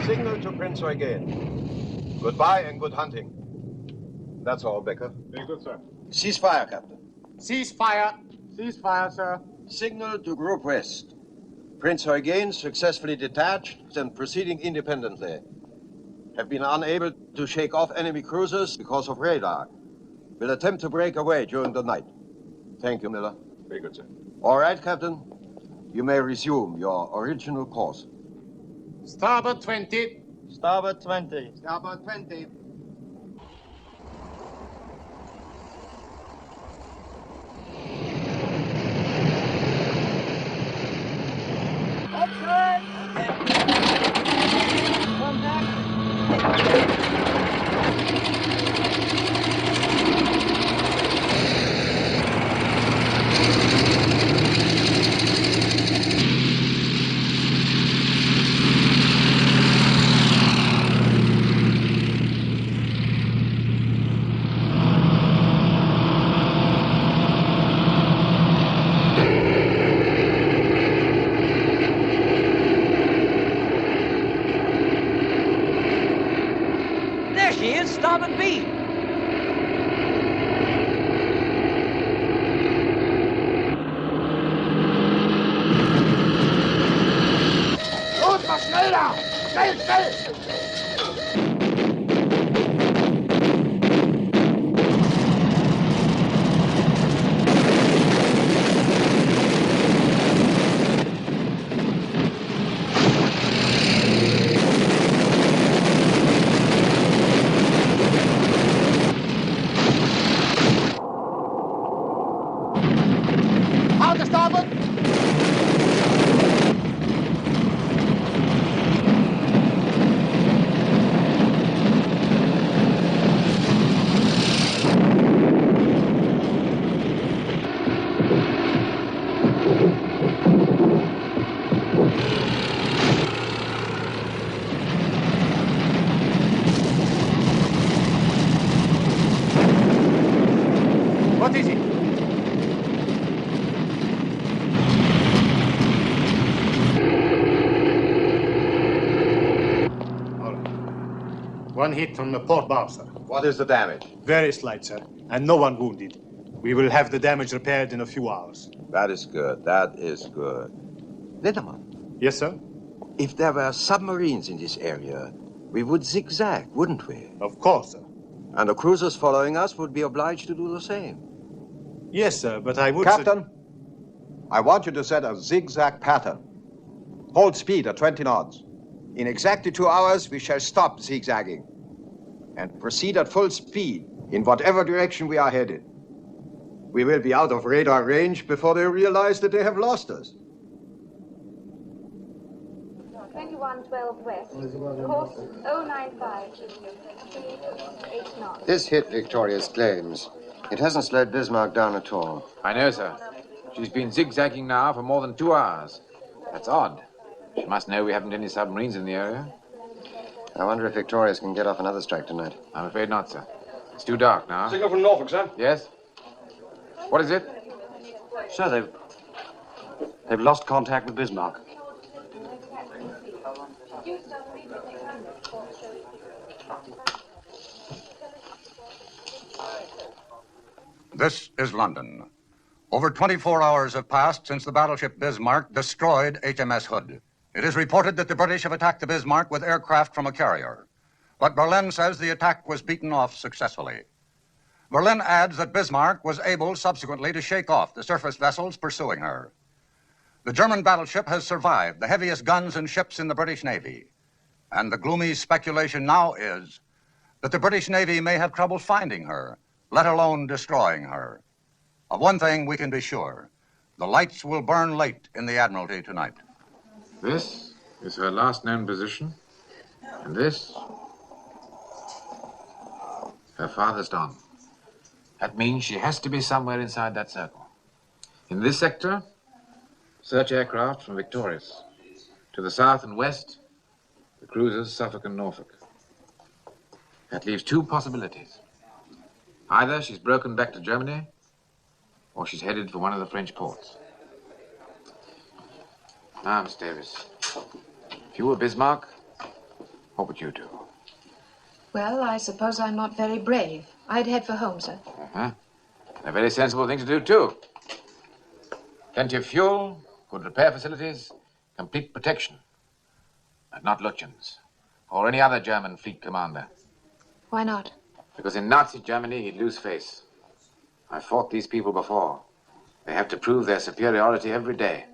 Signal to Prince Eugen. Goodbye and good hunting. That's all, Becker. Very good, sir. Ceasefire, Captain. Ceasefire! Ceasefire, sir. Signal to Group West. Prince Eugen successfully detached and proceeding independently. Have been unable to shake off enemy cruisers because of radar. Will attempt to break away during the night. Thank you, Miller. Very good, sir. All right, Captain. You may resume your original course. Starboard 20. Starboard 20. Starboard 20. one hit on the port bow, sir. What is the damage? Very slight, sir, and no one wounded. We will have the damage repaired in a few hours. That is good. That is good. Lindemann. Yes, sir? If there were submarines in this area, we would zigzag, wouldn't we? Of course, sir. And the cruisers following us would be obliged to do the same. Yes, sir, but I would... Captain, I want you to set a zigzag pattern. Hold speed at 20 knots. In exactly 2 hours, we shall stop zigzagging and proceed at full speed in whatever direction we are headed. We will be out of radar range before they realize that they have lost us. 2112 west. Course 095. 8 knots. This hit Victoria's claims. It hasn't slowed Bismarck down at all. I know, sir. She's been zigzagging now for more than 2 hours. That's odd. She must know we haven't any submarines in the area. I wonder if Victoria's can get off another strike tonight. I'm afraid not, sir. It's too dark now. Signal from Norfolk, sir. Yes? What is it? Sir, they've lost contact with Bismarck. This is London. Over 24 hours have passed since the battleship Bismarck destroyed HMS Hood. It is reported that the British have attacked the Bismarck with aircraft from a carrier. But Berlin says the attack was beaten off successfully. Berlin adds that Bismarck was able subsequently to shake off the surface vessels pursuing her. The German battleship has survived the heaviest guns and ships in the British Navy. And the gloomy speculation now is that the British Navy may have trouble finding her, let alone destroying her. Of one thing we can be sure. The lights will burn late in the Admiralty tonight. This is her last known position. And this, her farthest on. That means she has to be somewhere inside that circle. In this sector, search aircraft from Victorious. To the south and west, the cruisers Suffolk and Norfolk. That leaves 2 possibilities. Either she's broken back to Germany, or she's headed for one of the French ports. Now, Miss Davis, if you were Bismarck, what would you do? Well, I suppose I'm not very brave. I'd head for home, sir. Uh-huh. A very sensible thing to do, too. Plenty of fuel, good repair facilities, complete protection. But not Lütjens, or any other German fleet commander. Why not? Because in Nazi Germany, he'd lose face. I've fought these people before. They have to prove their superiority every day.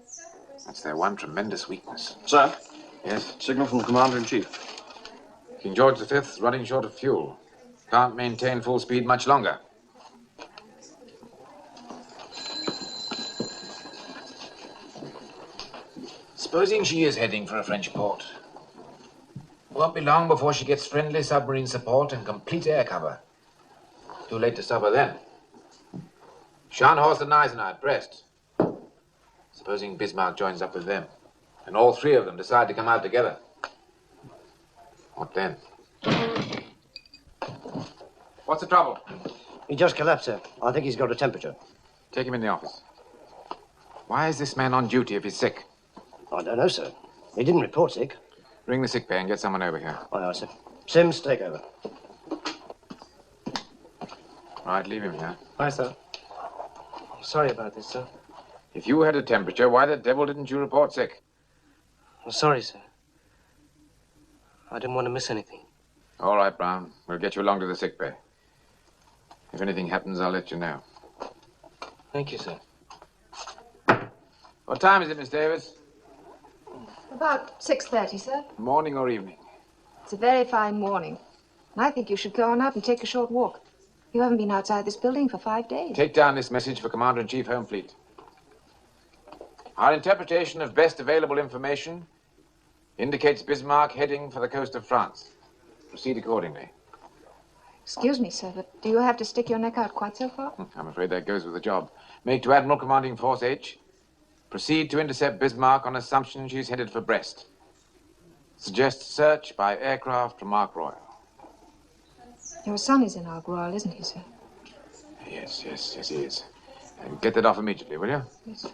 That's their one tremendous weakness. Sir? Yes? Signal from the Commander-in-Chief. King George V's running short of fuel. Can't maintain full speed much longer. Supposing she is heading for a French port. Won't be long before she gets friendly submarine support and complete air cover. Too late to stop her then. Scharnhorst and Gneisenau at Brest. Supposing Bismarck joins up with them, and all 3 of them decide to come out together. What then? What's the trouble? He just collapsed, sir. I think he's got a temperature. Take him in the office. Why is this man on duty if he's sick? I don't know, sir. He didn't report sick. Ring the sick bay and get someone over here. Aye, aye, sir. Sims, take over. Right, leave him here. Aye, sir. Sorry about this, sir. If you had a temperature, why the devil didn't you report sick? I'm sorry, sir. I didn't want to miss anything. All right, Brown. We'll get you along to the sick bay. If anything happens, I'll let you know. Thank you, sir. What time is it, Miss Davis? About 6:30, sir. Morning or evening? It's a very fine morning. And I think you should go on out and take a short walk. You haven't been outside this building for 5 days. Take down this message for Commander-in-Chief Home Fleet. Our interpretation of best available information indicates Bismarck heading for the coast of France. Proceed accordingly. Excuse me, sir, but do you have to stick your neck out quite so far? I'm afraid that goes with the job. Make to Admiral Commanding Force H. Proceed to intercept Bismarck on assumption she's headed for Brest. Suggest search by aircraft from Ark Royal. Your son is in Ark Royal, isn't he, sir? Yes, he is. And get that off immediately, will you? Yes, sir.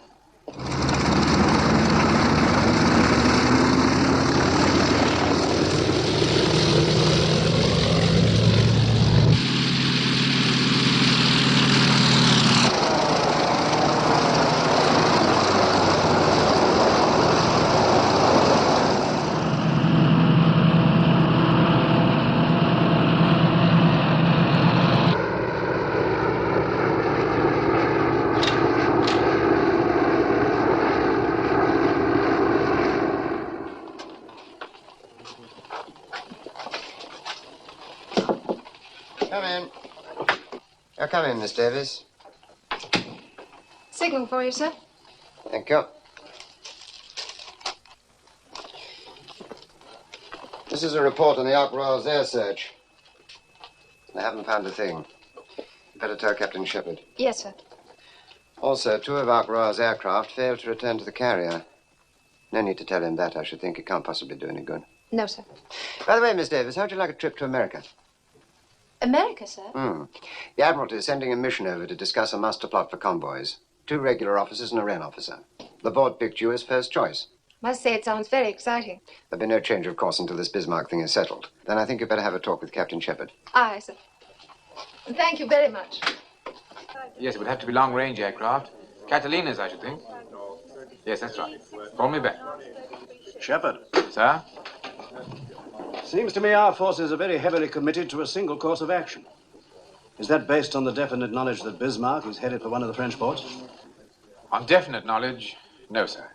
Come in. Oh, come in, Miss Davis. Signal for you, sir. Thank you. This is a report on the Ark Royal's air search. I haven't found a thing. You better tell Captain Shepard. Yes, sir. Also, 2 of Ark Royal's aircraft failed to return to the carrier. No need to tell him that, I should think. It can't possibly do any good. No, sir. By the way, Miss Davis, how'd you like a trip to America? America, sir? The Admiralty is sending a mission over to discuss a master plot for convoys. 2 regular officers and a Wren officer. The board picked you as first choice. Must say it sounds very exciting. There'll be no change of course until this Bismarck thing is settled. Then I think you'd better have a talk with Captain Shepard. Aye, sir. Thank you very much. Yes, it would have to be long-range aircraft. Catalina's, I should think. Yes, that's right. Call me back. Shepard. Sir? Seems to me our forces are very heavily committed to a single course of action. Is that based on the definite knowledge that Bismarck is headed for one of the French ports? On definite knowledge, no, sir.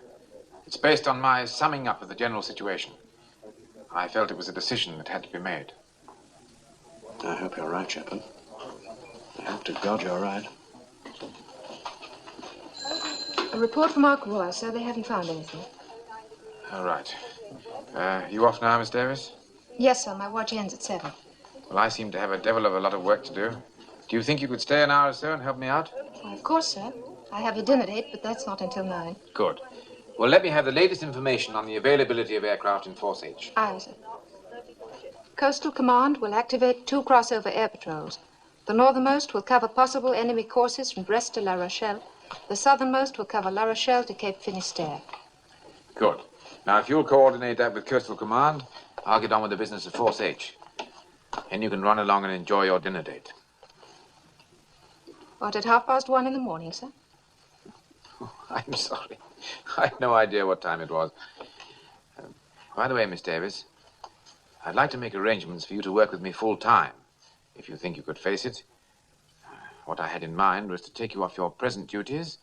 It's based on my summing up of the general situation. I felt it was a decision that had to be made. I hope you're right, Shepard. I hope to God you're right. A report from Ark Royal, sir. They haven't found anything. All right. You off now, Miss Davis? Yes, sir. My watch ends at 7. Well, I seem to have a devil of a lot of work to do. Do you think you could stay an hour or so and help me out? Well, of course, sir. I have a dinner date, but that's not until 9. Good. Well, let me have the latest information on the availability of aircraft in Force H. Aye, sir. Coastal Command will activate 2 crossover air patrols. The northernmost will cover possible enemy courses from Brest to La Rochelle. The southernmost will cover La Rochelle to Cape Finisterre. Good. Now, if you'll coordinate that with Coastal Command, I'll get on with the business of Force H. And you can run along and enjoy your dinner date. What, at 1:30 in the morning, sir? Oh, I'm sorry. I had no idea what time it was. By the way, Miss Davis, I'd like to make arrangements for you to work with me full-time, if you think you could face it. What I had in mind was to take you off your present duties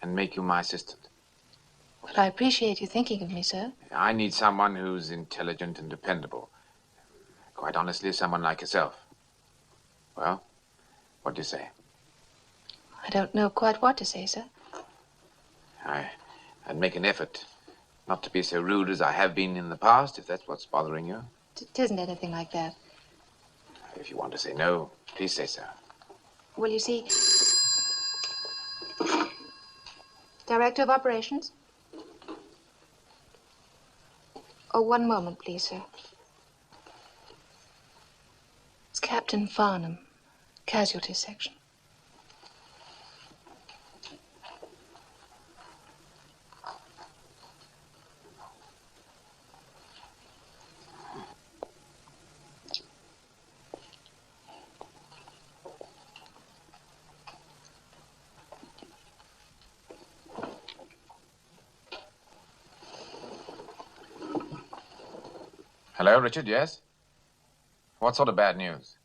and make you my assistant. Well, I appreciate you thinking of me, sir. I need someone who's intelligent and dependable. Quite honestly, someone like yourself. Well, what do you say? I don't know quite what to say, sir. I'd make an effort not to be so rude as I have been in the past, if that's what's bothering you. It isn't anything like that. If you want to say no, please say so. Well, you see... Director of Operations? Oh, one moment, please, sir. It's Captain Farnham, Casualty Section. Hello, Richard, yes? What sort of bad news?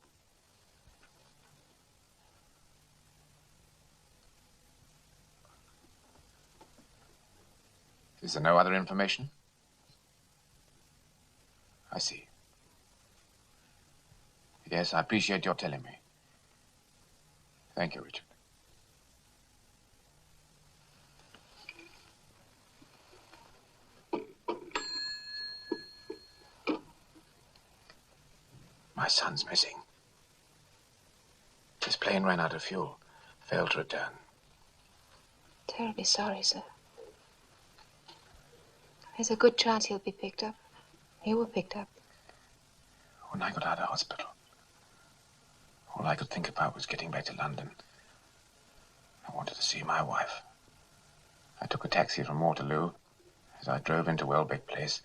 Is there no other information? I see. Yes, I appreciate your telling me. Thank you, Richard. My son's missing. His plane ran out of fuel, failed to return. Terribly sorry, sir. There's a good chance he'll be picked up. You were picked up. When I got out of hospital, all I could think about was getting back to London. I wanted to see my wife. I took a taxi from Waterloo. As I drove into Welbeck Place,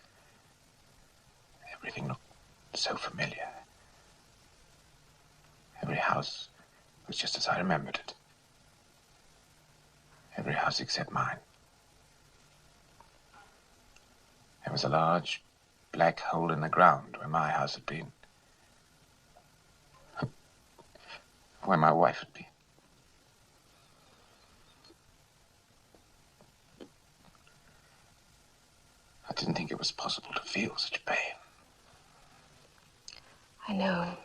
everything looked so familiar. Every house was just as I remembered it. Every house except mine. There was a large black hole in the ground where my house had been. Where my wife had been. I didn't think it was possible to feel such pain. I know.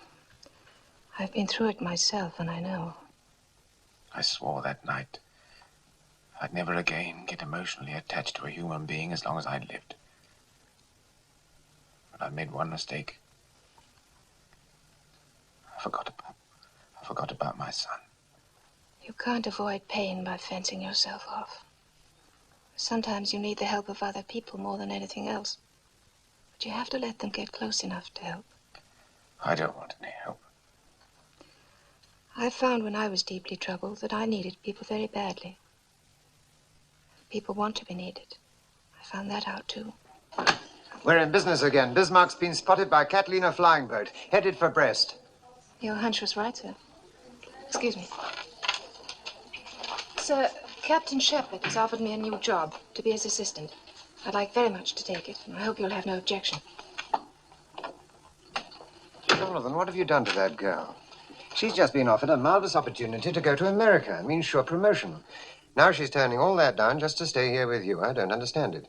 I've been through it myself, and I know. I swore that night I'd never again get emotionally attached to a human being as long as I'd lived. But I made one mistake. I forgot about my son. You can't avoid pain by fencing yourself off. Sometimes you need the help of other people more than anything else. But you have to let them get close enough to help. I don't want any help. I found when I was deeply troubled that I needed people very badly. People want to be needed. I found that out, too. We're in business again. Bismarck's been spotted by Catalina flying boat, headed for Brest. Your hunch was right, sir. Excuse me. Sir, Captain Shepard has offered me a new job to be his assistant. I'd like very much to take it, and I hope you'll have no objection. Jonathan, what have you done to that girl? She's just been offered a marvelous opportunity to go to America. It means sure promotion. Now she's turning all that down just to stay here with you. I don't understand it.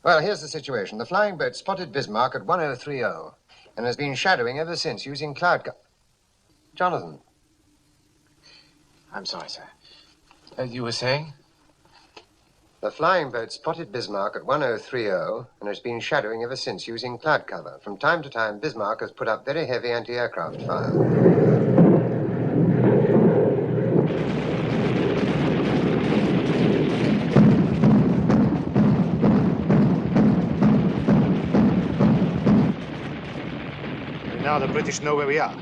Well, here's the situation. The flying boat spotted Bismarck at 1030 and has been shadowing ever since using cloud cover. Jonathan. I'm sorry, sir. As you were saying? The flying boat spotted Bismarck at 1030 and has been shadowing ever since using cloud cover. From time to time, Bismarck has put up very heavy anti-aircraft fire. Now the British know where we are.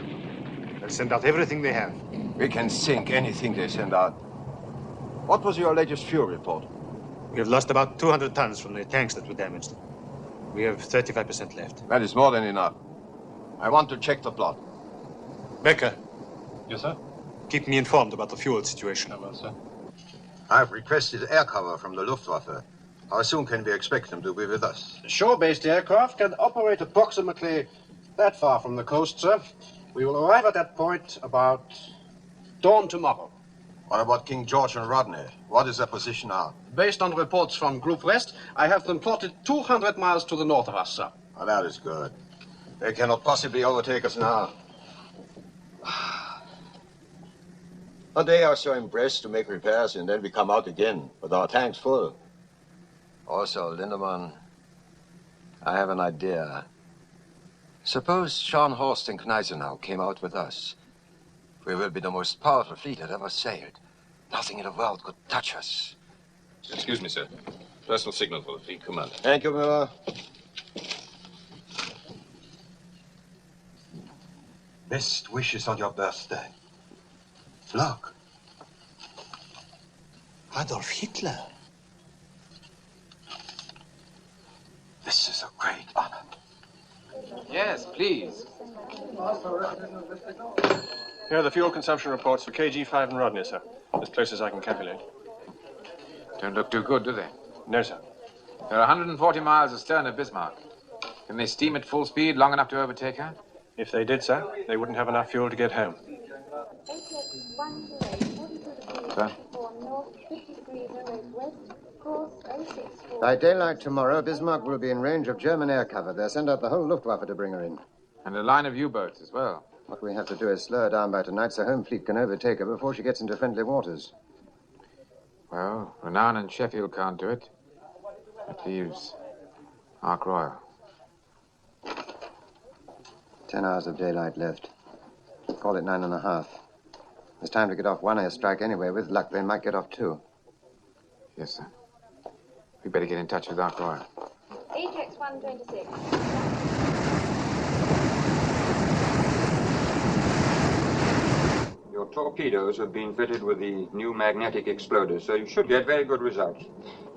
They'll send out everything they have. We can sink anything they send out. What was your latest fuel report? We have lost about 200 tons from the tanks that were damaged. We have 35% left. That is more than enough. I want to check the plot. Becker. Yes, sir? Keep me informed about the fuel situation. Well, sir. I've requested air cover from the Luftwaffe. How soon can we expect them to be with us? Shore-based aircraft can operate approximately that far from the coast, sir. We will arrive at that point about dawn tomorrow. What about King George and Rodney? What is their position now? Based on reports from Group West, I have them plotted 200 miles to the north of us, sir. Oh, that is good. They cannot possibly overtake us now. A day or so in Brest to make repairs, and then we come out again with our tanks full. Also, Lindemann, I have an idea. Suppose Scharnhorst and Gneisenau came out with us. We will be the most powerful fleet that ever sailed. Nothing in the world could touch us. Excuse me, sir. Personal signal for the fleet commander. Thank you, Müller. Best wishes on your birthday. Look. Adolf Hitler. This is a great honor. Yes, please. Here are the fuel consumption reports for KG5 and Rodney, sir. As close as I can calculate. Don't look too good, do they? No, sir. They're 140 miles astern of Bismarck. Can they steam at full speed long enough to overtake her? If they did, sir, they wouldn't have enough fuel to get home. Sir? By daylight tomorrow, Bismarck will be in range of German air cover. They'll send out the whole Luftwaffe to bring her in. And a line of U-boats as well. What we have to do is slow her down by tonight so home fleet can overtake her before she gets into friendly waters. Well, Renown and Sheffield can't do it. That leaves Ark Royal. 10 hours of daylight left. Call it 9.5. There's time to get off one airstrike anyway. With luck, they might get off two. Yes, sir. We better get in touch with Ark Royal. Ajax 126. Your torpedoes have been fitted with the new magnetic exploder, so you should get very good results.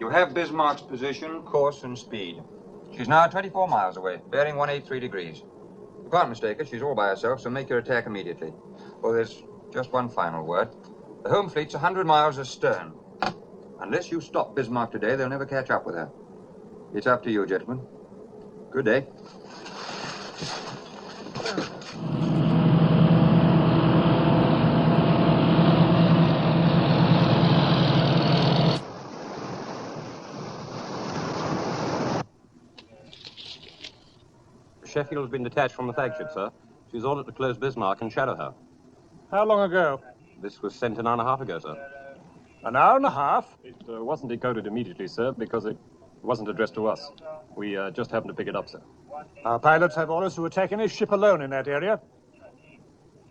You have Bismarck's position, course, and speed. She's now 24 miles away, bearing 183 degrees. You can't mistake her. She's all by herself, so make your attack immediately. Oh, there's just one final word. The home fleet's 100 miles astern. Unless you stop Bismarck today, they'll never catch up with her. It's up to you, gentlemen. Good day. Sheffield's been detached from the flagship, sir. She's ordered to close Bismarck and shadow her. How long ago? This was sent an hour and a half ago, sir. An hour and a half? It wasn't decoded immediately, sir, because it wasn't addressed to us. We just happened to pick it up, sir. Our pilots have orders to attack any ship alone in that area.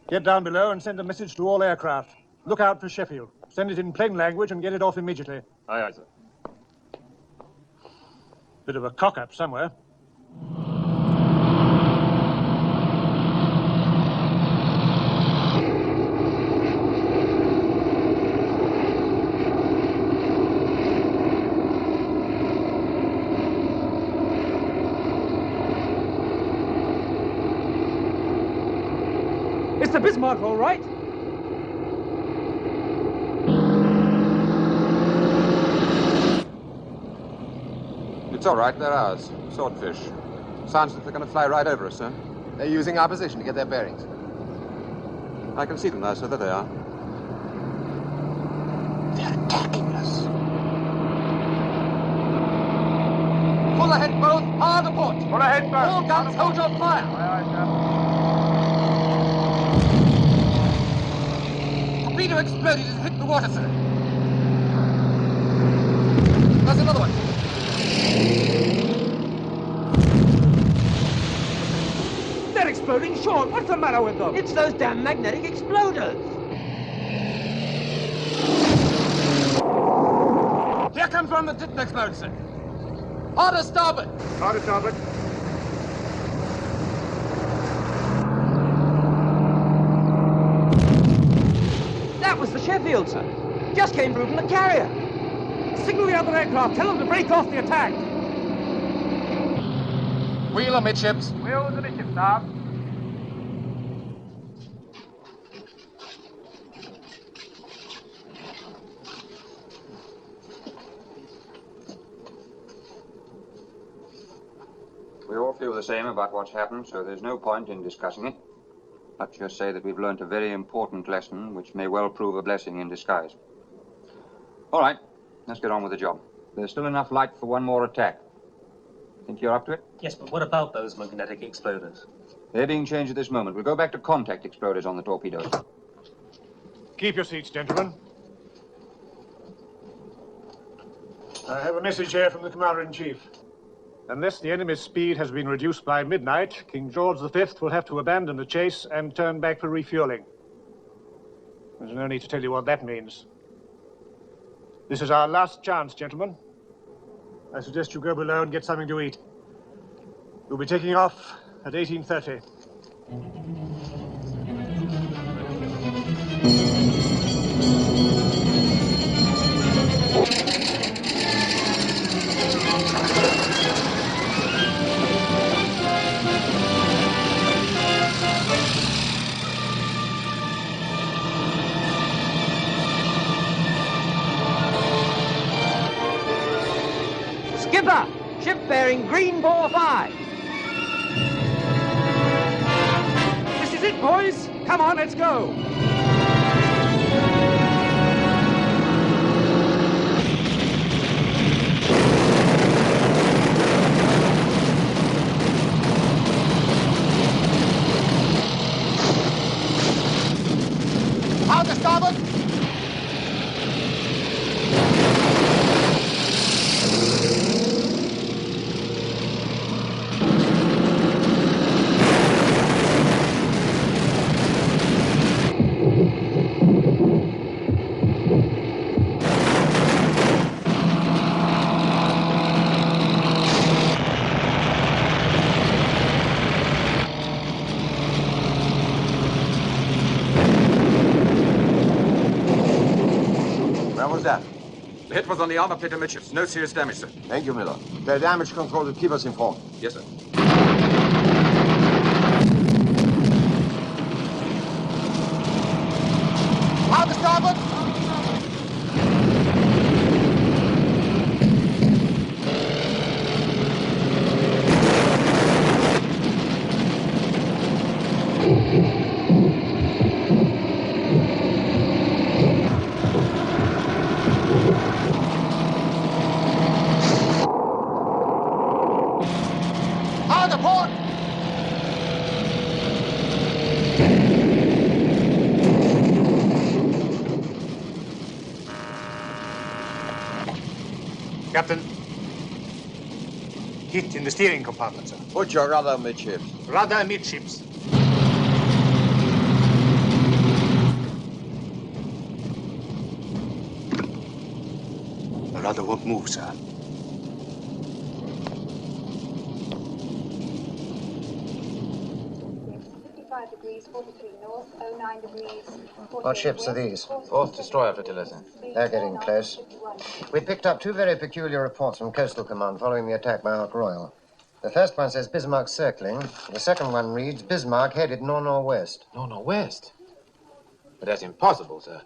Get down below and send a message to all aircraft. Look out for Sheffield. Send it in plain language and get it off immediately. Aye, aye, sir. Bit of a cock-up somewhere. It's the Bismarck, all right. It's all right, they're ours. Swordfish. Sounds like they're going to fly right over us, sir. They're using our position to get their bearings. I can see them now, sir. There they are. They're attacking us. Full ahead, both. Hard aport. Full ahead, both. All guns, hold your fire. Aye, aye, sir. Torpedo exploded and hit the water, sir. There's another one. They're exploding short. What's the matter with them? It's those damn magnetic exploders. Here comes one that didn't explode, sir. Harder starboard. Harder starboard. That was the Sheffield, sir. Just came through from the carrier. Signal the other aircraft. Tell them to break off the attack. Wheel amidships. Wheel amidships, now. We all feel the same about what's happened, so there's no point in discussing it. Let's just say that we've learnt a very important lesson, which may well prove a blessing in disguise. All right, let's get on with the job. There's still enough light for one more attack. Think you're up to it? Yes, but what about those magnetic exploders? They're being changed at this moment. We'll go back to contact exploders on the torpedoes. Keep your seats, gentlemen. I have a message here from the Commander-in-Chief. Unless the enemy's speed has been reduced by midnight, King George V will have to abandon the chase and turn back for refueling. There's no need to tell you what that means. This is our last chance, gentlemen. I suggest you go below and get something to eat. We'll be taking off at 18:30. Skipper! Ship bearing green ball 5. This is it, boys. Come on, let's go. Out to starboard. The hit was on the armor plate amidships. No serious damage, sir. Thank you, Miller. The damage control will keep us informed. Yes, sir. Out to starboard. Out Captain. Hit in the steering compartment, sir. Put your rudder midships. Rudder midships. The rudder won't move, sir. 55 degrees, 43 north, 09 degrees. What ships are these? Fourth destroyer flotilla, sir. They're getting close. We picked up two very peculiar reports from Coastal Command following the attack by Ark Royal. The first one says Bismarck circling. The second one reads Bismarck headed nor-northwest. Nor-northwest? But that's impossible, sir.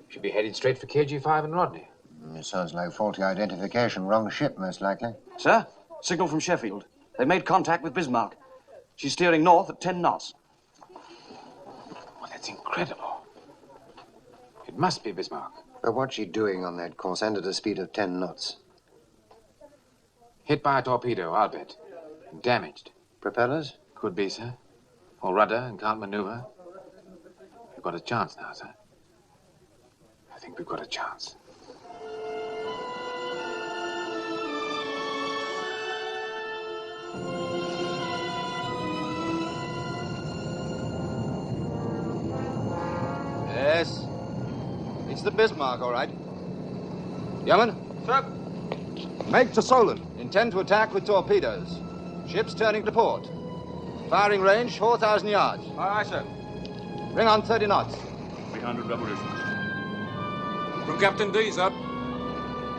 Should be headed straight for KG-5 and Rodney. It sounds like faulty identification. Wrong ship, most likely. Sir, signal from Sheffield. They've made contact with Bismarck. She's steering north at 10 knots. Well, that's incredible. It must be Bismarck. But what's she doing on that course and at a speed of 10 knots? Hit by a torpedo, I'll bet. And damaged. Propellers? Could be, sir. Or rudder and can't maneuver. We've got a chance now, sir. I think we've got a chance. Yes. It's the Bismarck, all right. Yeoman? Sir. Make to Solent. Intend to attack with torpedoes. Ships turning to port. Firing range 4,000 yards. Aye, sir. Bring on 30 knots. 300 revolutions. From Captain D, sir.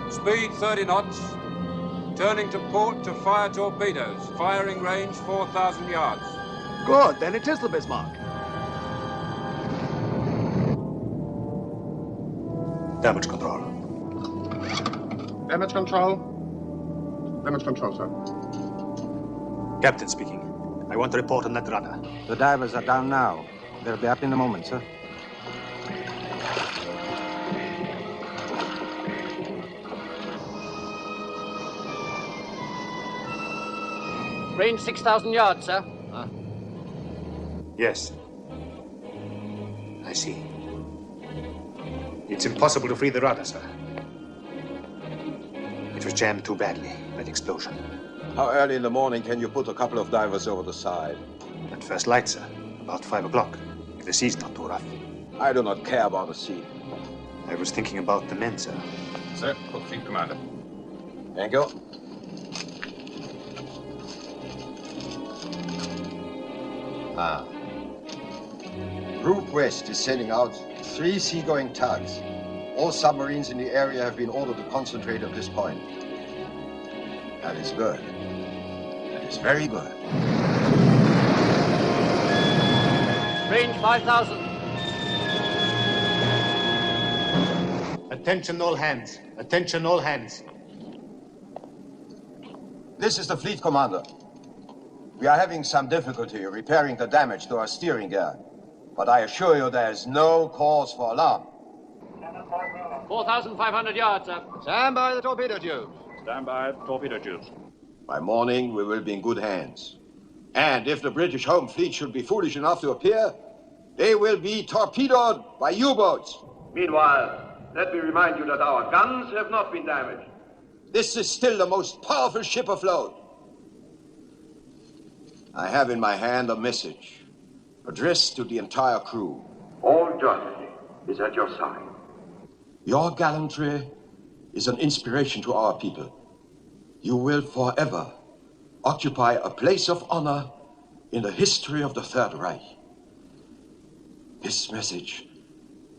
Speed 30 knots. Turning to port to fire torpedoes. Firing range 4,000 yards. Good, then it is the Bismarck. Damage control. Damage control. Damage control, sir. Captain speaking. I want to report on that rudder. The divers are down now. They'll be up in a moment, sir. Range 6,000 yards, sir. Yes. I see. It's impossible to free the rudder, sir. It was jammed too badly by the explosion. How early in the morning can you put a couple of divers over the side? At first light, sir. About 5 o'clock. If the sea's not too rough. I do not care about the sea. I was thinking about the men, sir. Sir, for Fleet Commander. Thank you. Group West is sending out 3 seagoing tugs. All submarines in the area have been ordered to concentrate at this point. That is good. That is very good. Range 5,000. Attention all hands. Attention all hands. This is the fleet commander. We are having some difficulty repairing the damage to our steering gear. But I assure you there is no cause for alarm. 4,500 yards, sir. Stand by the torpedo tubes. Stand by torpedo tubes. By morning, we will be in good hands. And if the British home fleet should be foolish enough to appear, they will be torpedoed by U-boats. Meanwhile, let me remind you that our guns have not been damaged. This is still the most powerful ship afloat. I have in my hand a message addressed to the entire crew. All Germany is at your side. Your gallantry is an inspiration to our people. You will forever occupy a place of honor in the history of the Third Reich. This message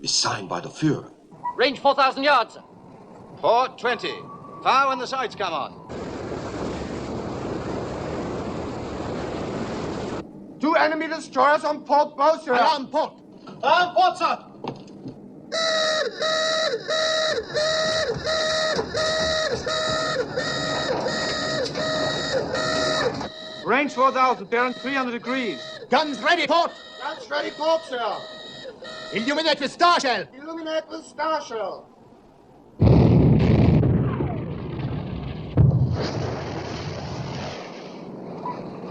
is signed by the Führer. Range 4,000 yards, sir. Port 20. Fire when the sights come on. 2 enemy destroyers on port bow, sir. Alarm port. Alarm port, sir. Range 4,000, bearing 300 degrees. Guns ready, port. Guns ready, port, sir. Illuminate with star shell. Illuminate with star shell.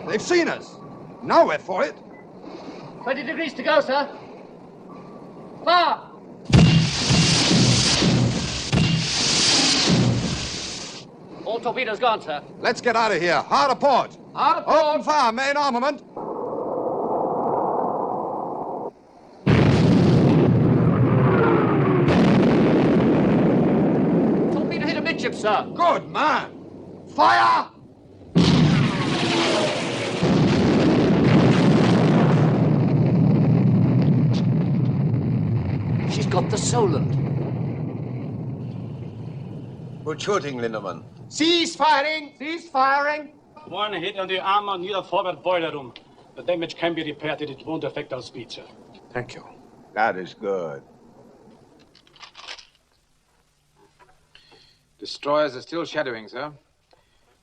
They've seen us. Now we're for it. 20 degrees to go, sir. Fire! torpedoes gone, sir. Let's get out of here. Hard a port. Hard a port. Open fire, main armament. Torpedo hit amidship, sir. Good man. Fire! She's got the Solent. Good shooting, Lindemann. Cease firing! Cease firing! One hit on the armor near the forward boiler room. The damage can be repaired and it won't affect our speed, sir. Thank you. That is good. Destroyers are still shadowing, sir.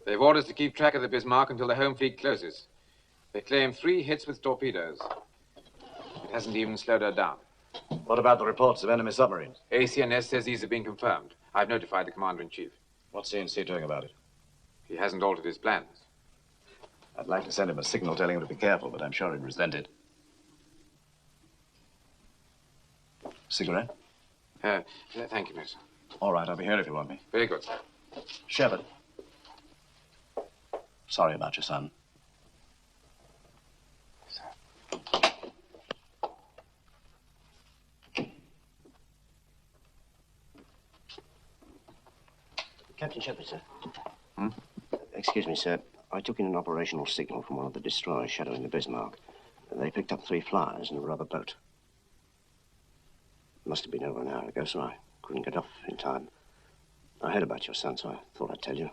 They've orders to keep track of the Bismarck until the home fleet closes. They claim 3 hits with torpedoes. It hasn't even slowed her down. What about the reports of enemy submarines? ACNS says these have been confirmed. I've notified the Commander-in-Chief. What's CNC doing about it? He hasn't altered his plans. I'd like to send him a signal telling him to be careful, but I'm sure he'd resent it. Cigarette? Thank you, miss. All right, I'll be here if you want me. Very good, sir. Shepard. Sorry about your son. Captain Shepard, sir. Excuse me, sir. I took in an operational signal from one of the destroyers shadowing the Bismarck. They picked up 3 flyers and a rubber boat. Must have been over an hour ago, so I couldn't get off in time. I heard about your son, so I thought I'd tell you.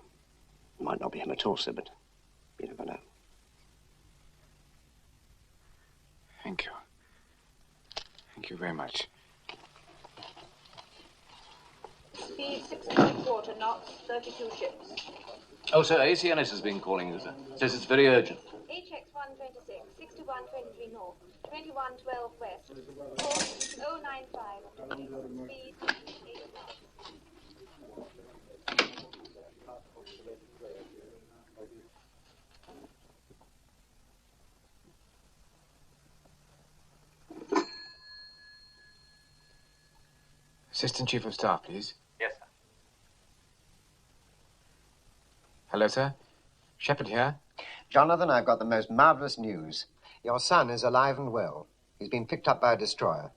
It might not be him at all, sir, but you never know. Thank you. Thank you very much. Speed 6.25 knots, 32 ships. Oh, sir, ACNS has been calling you, sir. Says it's very urgent. HX 126, 6123 north, 2112 west, course 095, speed 8 knots. Assistant Chief of Staff, please. Yes, sir. Hello, sir. Shepard here. Jonathan, I've got the most marvelous news. Your son is alive and well. He's been picked up by a destroyer.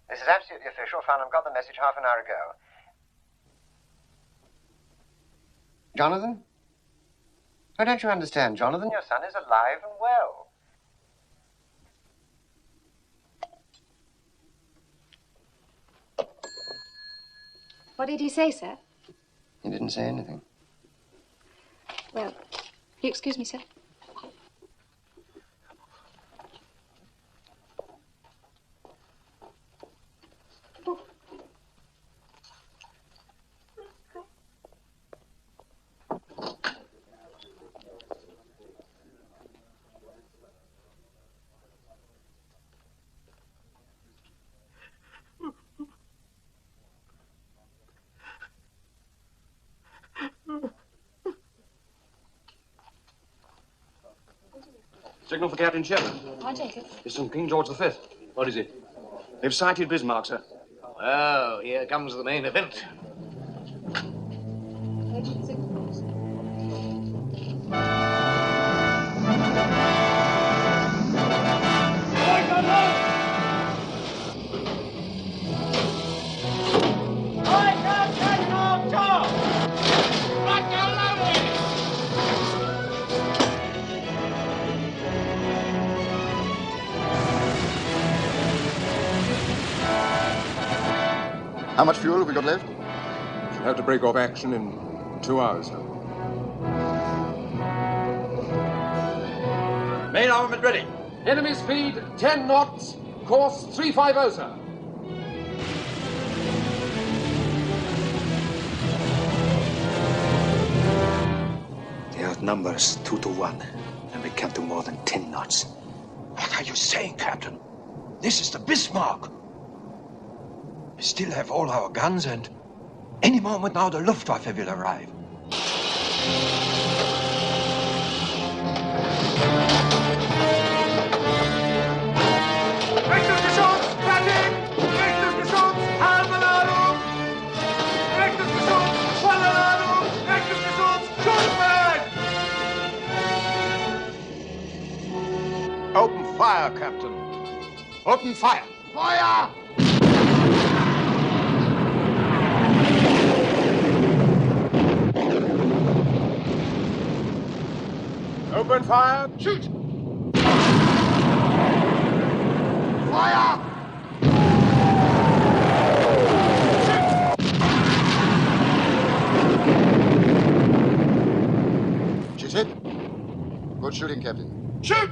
This is absolutely official. Farnham got the message half an hour ago. Jonathan? Oh, don't you understand, Jonathan? Your son is alive and well. What did he say, sir? He didn't say anything. Well, you excuse me, sir? Signal for Captain Shepard. I take it. It's from King George V. What is it? They've sighted Bismarck, sir. Oh, here comes the main event. How much fuel have we got left? Should have to break off action in 2 hours, sir. Main armament ready. Enemy speed 10 knots, course 350, sir. They outnumber us 2 to 1, and we can't do more than 10 knots. What are you saying, Captain? This is the Bismarck. We still have all our guns, and any moment now the Luftwaffe will arrive. Rechtes Geschoss, fertig! Rechtes Geschoss, Halbladung! Rechtes Geschoss, Vollalarm! Fire, Captain. Open fire. Feuer! Open fire. Shoot! Feuer! She's hit. Good shooting, Captain. Shoot!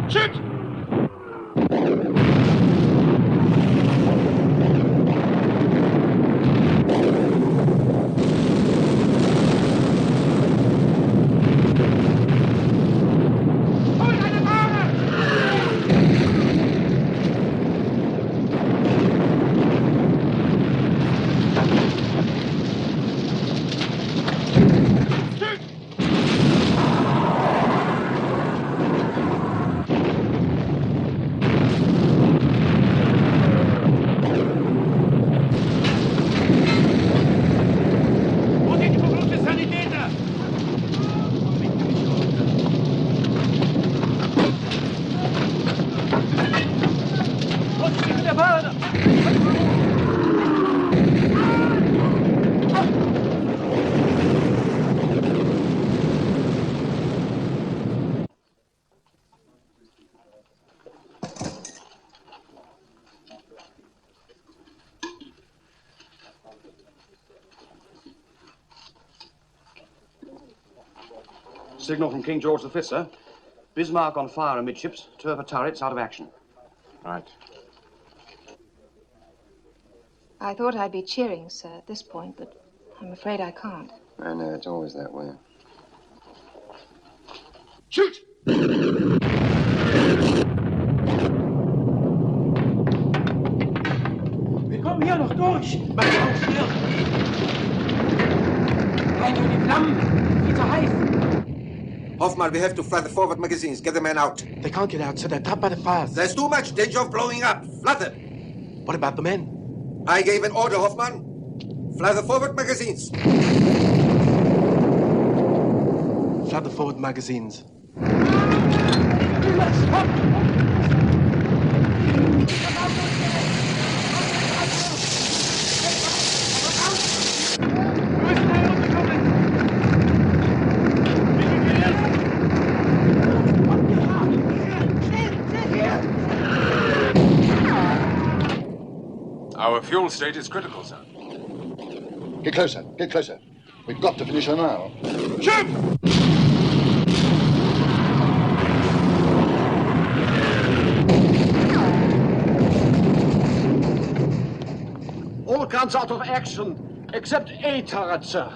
Shoot! Signal from King George V, sir. Bismarck on fire amidships, turret turrets out of action. Right. I thought I'd be cheering, sir, at this point, but I'm afraid I can't. I know, it's always that way. Shoot! Wir kommen hier noch durch. Mach die Augen still. Rein in die Flammen. Viel zu heiß. Hoffman, we have to fly the forward magazines. Get the men out. They can't get out, sir. They're trapped by the fires. There's too much danger of blowing up. Flood them. What about the men? I gave an order, Hoffman. Fly the forward magazines. Flood the forward magazines. Our fuel state is critical, sir. Get closer, get closer. We've got to finish her now. Shoot! All guns out of action, except A turret, sir.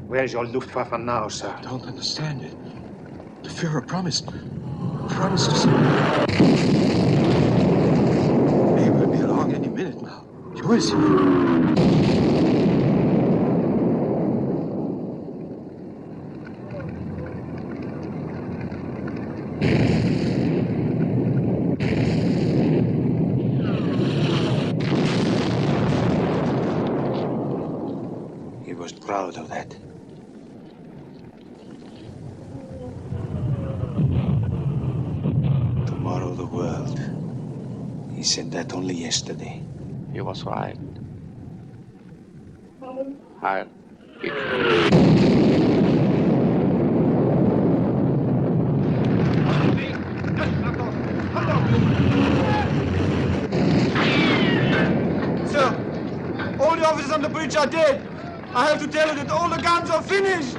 Where's your Luftwaffe now, sir? I don't understand it. The Führer promised us. He will be along any minute now. Who is he? He was proud of that. Tomorrow the world. He said that only yesterday. He was right. Heil Sir, all the officers on the bridge are dead. I have to tell you that all the guns are finished.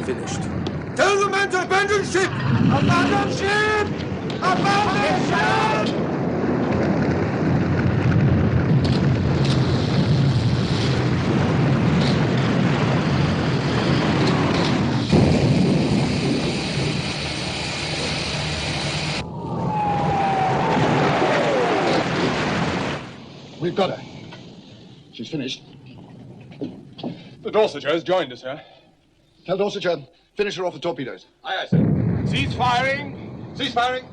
Finished. Tell the men to abandon ship! Abandon ship! Abandon ship! We've got her. She's finished. The Dorsetshire has joined us, sir. Tell Dorsetshire Finish her off with torpedoes. Aye, aye, sir. Cease firing! Cease firing!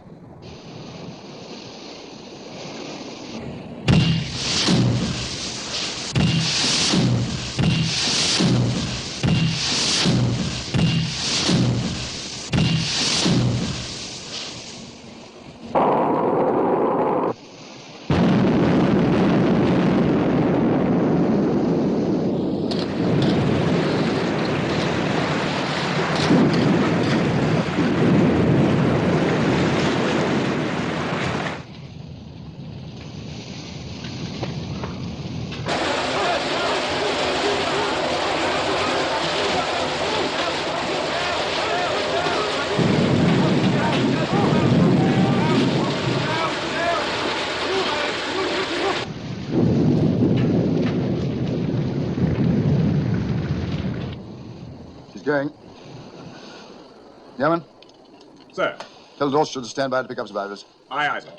Going. Yeoman? Sir. Tell Dorset to stand by to pick up survivors. Aye, aye, sir.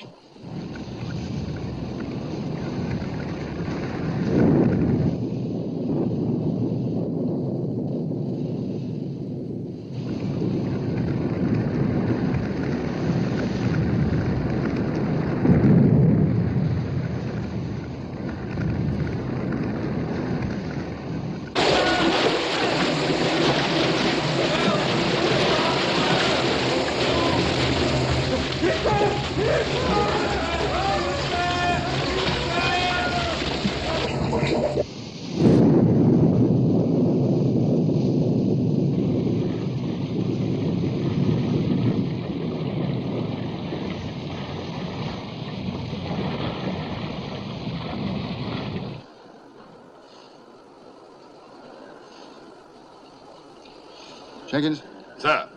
Jenkins? Sir.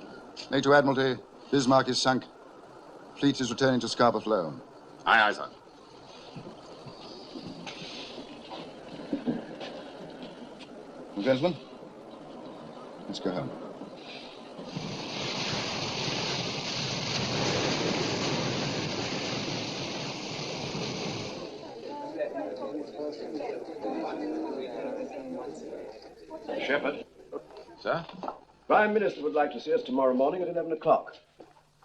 Make to Admiralty. Bismarck is sunk. Fleet is returning to Scarborough Flow. Aye, aye, sir. Well, gentlemen, let's go home. Shepard. Sir? Prime Minister would like to see us tomorrow morning at 11 o'clock.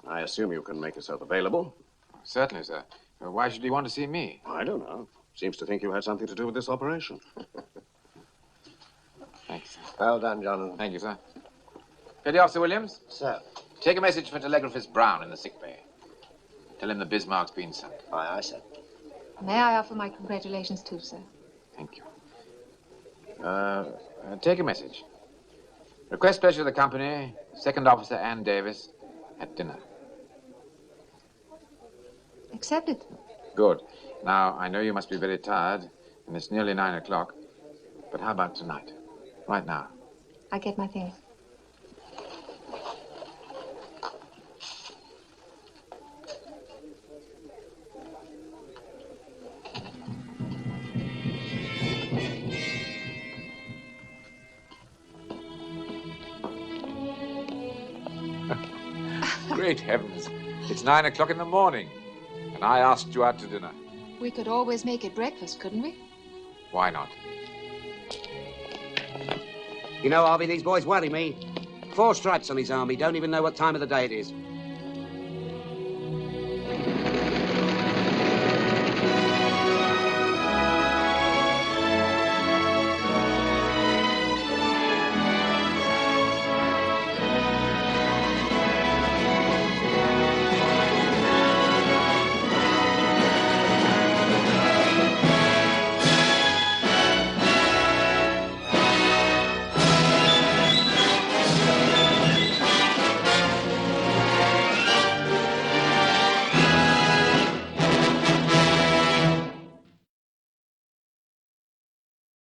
I assume you can make yourself available. Certainly, sir. Why should he want to see me? I don't know. Seems to think you had something to do with this operation. Thanks, sir. Well done, John. Thank you, sir. Petty Officer Williams? Sir. Take a message for telegraphist Brown in the sick bay. Tell him the Bismarck's been sunk. Aye, aye, sir. May I offer my congratulations too, sir? Thank you. Take a message. Request pleasure of the company, Second Officer Ann Davis, at dinner. Accepted. Good. Now, I know you must be very tired, and it's nearly 9 o'clock. But how about tonight? Right now. I get my things. Great heavens. It's 9 o'clock in the morning, and I asked you out to dinner. We could always make it breakfast, couldn't we? Why not? You know, Harvey, these boys worry me. 4 stripes on his arm. He don't even know what time of the day it is.